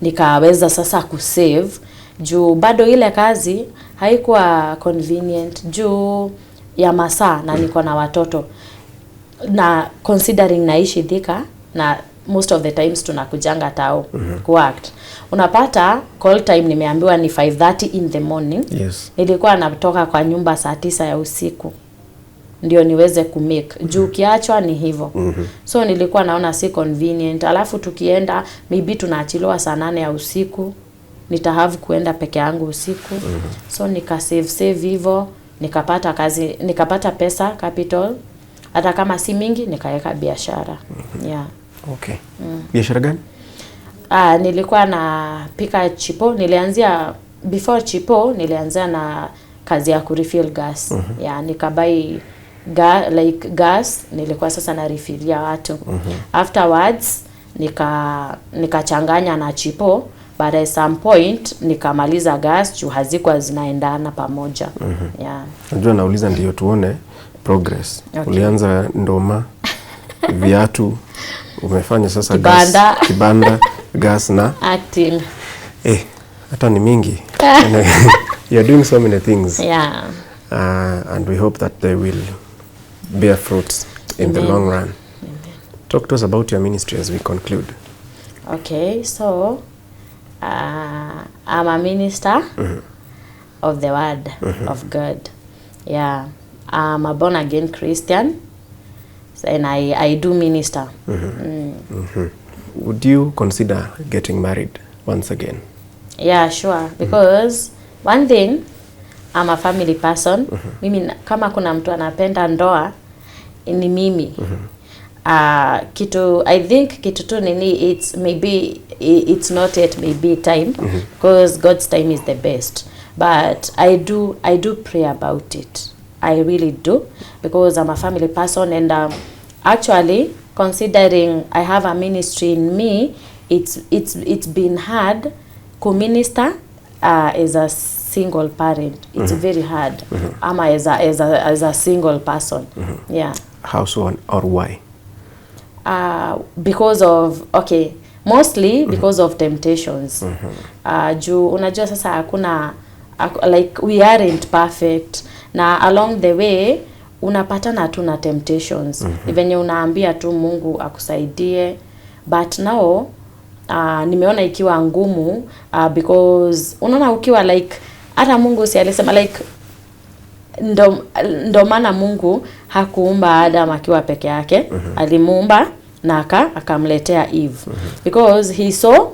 nikaweza sasa kusave, juu bado ile kazi haikuwa convenient juu ya masaa na niko na watoto, na considering naishi Thika na most of the times tunakujanga tao kuact. Unapata call time nimeambiwa ni 5:30 in the morning. Nilikuwa natoka kwa nyumba saa 9 ya usiku ndio niweze kumake. Juu kiachwa ni hivyo. So nilikuwa naona si convenient. Alafu tukienda maybe tunaachiliwa saa 8 ya usiku. Nitahave kuenda peke yangu usiku. So save hivyo, nikapata kazi, nikapata pesa capital. Hata kama si mingi nikaweka biashara. Okay. Biashara gani? Nilikuwa na pika chipo. Nilianzia before chipo, nilianzia na kazi ya kurefill gas. Nikabai gas nilikuwa sasa na refilia watu. Afterwards nikachanganya na chipo, but at some point nikamaliza gas juu hazikuwa zinaendana pamoja. Yeah. Najua nauliza ndio tuone progress. Okay. Ulianza ndoma, viatu, umefanya sasa kibanda, gas na acting. Hata ni mingi. You're doing so many things. Yeah. And we hope that they will bear fruits in the long run. Amen. Talk to us about your ministry as we conclude. Okay, so I'm a minister of the word of God. Yeah. I'm a born again Christian, and I do minister. Would you consider getting married once again? Yeah, sure. Because one thing, I'm a family person. Mimi kama kuna mtu anapenda ndoa ni mimi. I think kitu tu nini, it's not yet maybe time, because God's time is the best. But I do pray about it. I really do, because I'm a family person, and actually considering I have a ministry in me, it's been hard to minister as a single parent. It's very hard. As a single person. Yeah. How so, or why? Because of mostly because of temptations. Juu unajua sasa hakuna like we aren't perfect, na along the way unapatana tu na temptations. Venye unaambia tu Mungu akusaidie, but now nimeona ikiwa ngumu because unaona ukiwa like hata Mungu si alisema like ndo maana Mungu hakuumba Adam akiwa peke yake. Alimuumba na akamletea Eve because he saw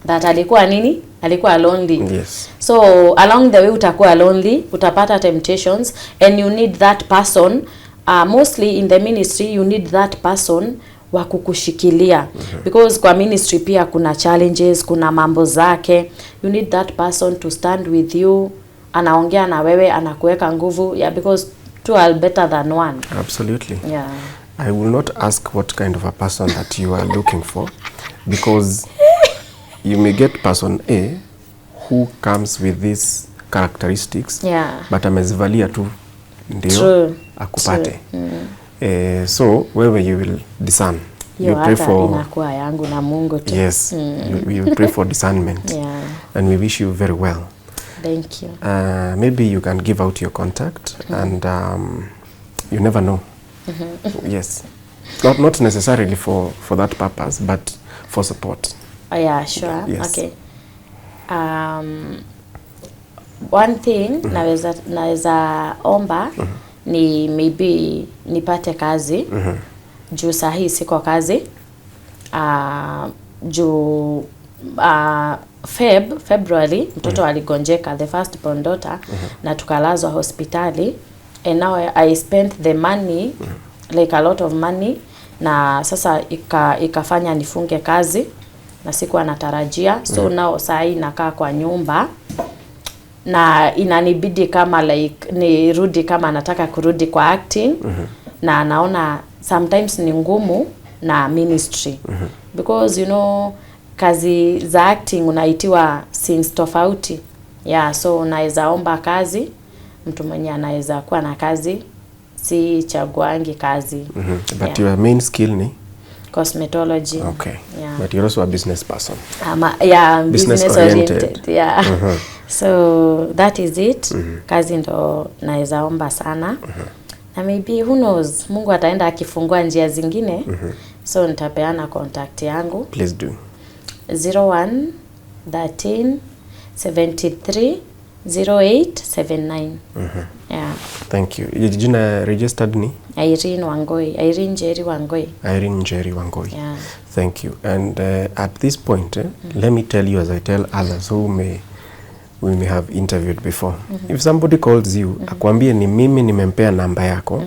that alikuwa lonely. Yes. So along the way utakuwa lonely, utapata temptations, and you need that person. Mostly in the ministry you need that person wa kukushikilia, because kwa ministry pia kuna challenges, kuna mambo zake. You need that person to stand with you, anaongea na wewe, anakuweka nguvu. Yeah, because two are better than one. Absolutely. Yeah. I will not ask what kind of a person that you are looking for, because you may get person A who comes with these characteristics. Yeah. But amezivalia tu ndio True. akupate. So wewe you will discern. You pray for inakuwa yangu na Mungu tu. Yes. You will pray for discernment. Yeah. And we wish you very well. Thank you. Maybe you can give out your contact, and you never know. Yes. Not necessarily for that purpose, but for support. Oh yeah, sure. Yes. Okay. One thing naweza omba ni maybe nipate kazi. Juu sahi siko kazi. Juu February mtoto aligonjeka, the first born daughter, na tukalazwa hospitali, and now I spent the money, like a lot of money, na sasa ikafanya nifunge kazi na sikuwa natarajia. So now sahi nakaa kwa nyumba na inanibidi kama like nirudi, kama nataka kurudi kwa acting. Na naona sometimes ni ngumu na ministry, because you know kazi za acting unaitiwa scenes tofauti. Yeah, so unaweza omba kazi, mtu mwenye anaweza kuwa na kazi, si chaguangi kazi. But your main skill ni cosmetology. Okay. Yeah. But you're also a business person. Yeah, business oriented. Yeah. So that is it. Kazi ndo naweza omba sana. Na maybe who knows, Mungu ataenda akifungua njia zingine. So nitapeana contact yangu. Please do. 01 13 73 0879. Yeah. Thank you. Jina registered ni? Irene Wangoi. Irene Njeri Wangoi. Irene Njeri Wangoi. Yeah. Thank you. And at this point, let me tell you, as I tell others who we may have interviewed before. If somebody calls you, akwambie ni mimi nimempea namba yako,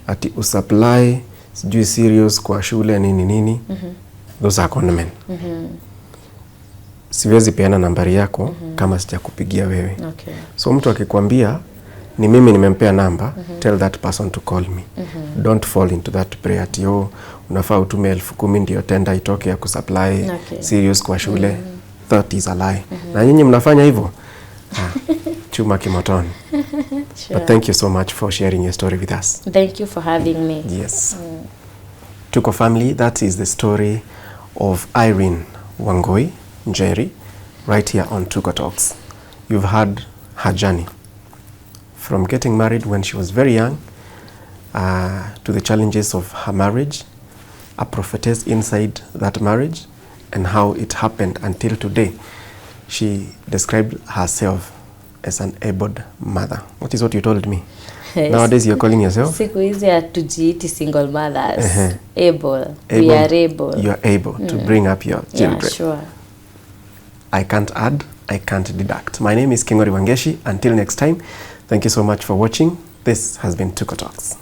ati usupply sijui serious kwa shule nini, those are conmen. Siwezi peana nambari yako kama sijakupigia wewe. Okay. So mtu akikwambia ni mimi nimempea namba, tell that person to call me. Don't fall into that prayer ati unafaa utume 10,000 ndio tenda itoke ya kusupply serious kwa shule. That is a lie. Na nyinyi mnafanya hivyo? Chuma kimotoni. Sure. But thank you so much for sharing your story with us. Thank you for having me. Yes. Tuko family, that is the story of Irene Njeri right here on Tuko Talks. You've heard her journey from getting married when she was very young to the challenges of her marriage, a prophetess inside that marriage, and how it happened until today. She described herself as an able mother. What is what you told me? Yes. Nowadays you're calling yourself? Siku hizi hatujiiti single mothers. Able. We are able. You are able to bring up your children. Yeah, sure. I can't add, I can't deduct. My name is Irene Njeri. Until next time, thank you so much for watching. This has been Tuko Talks.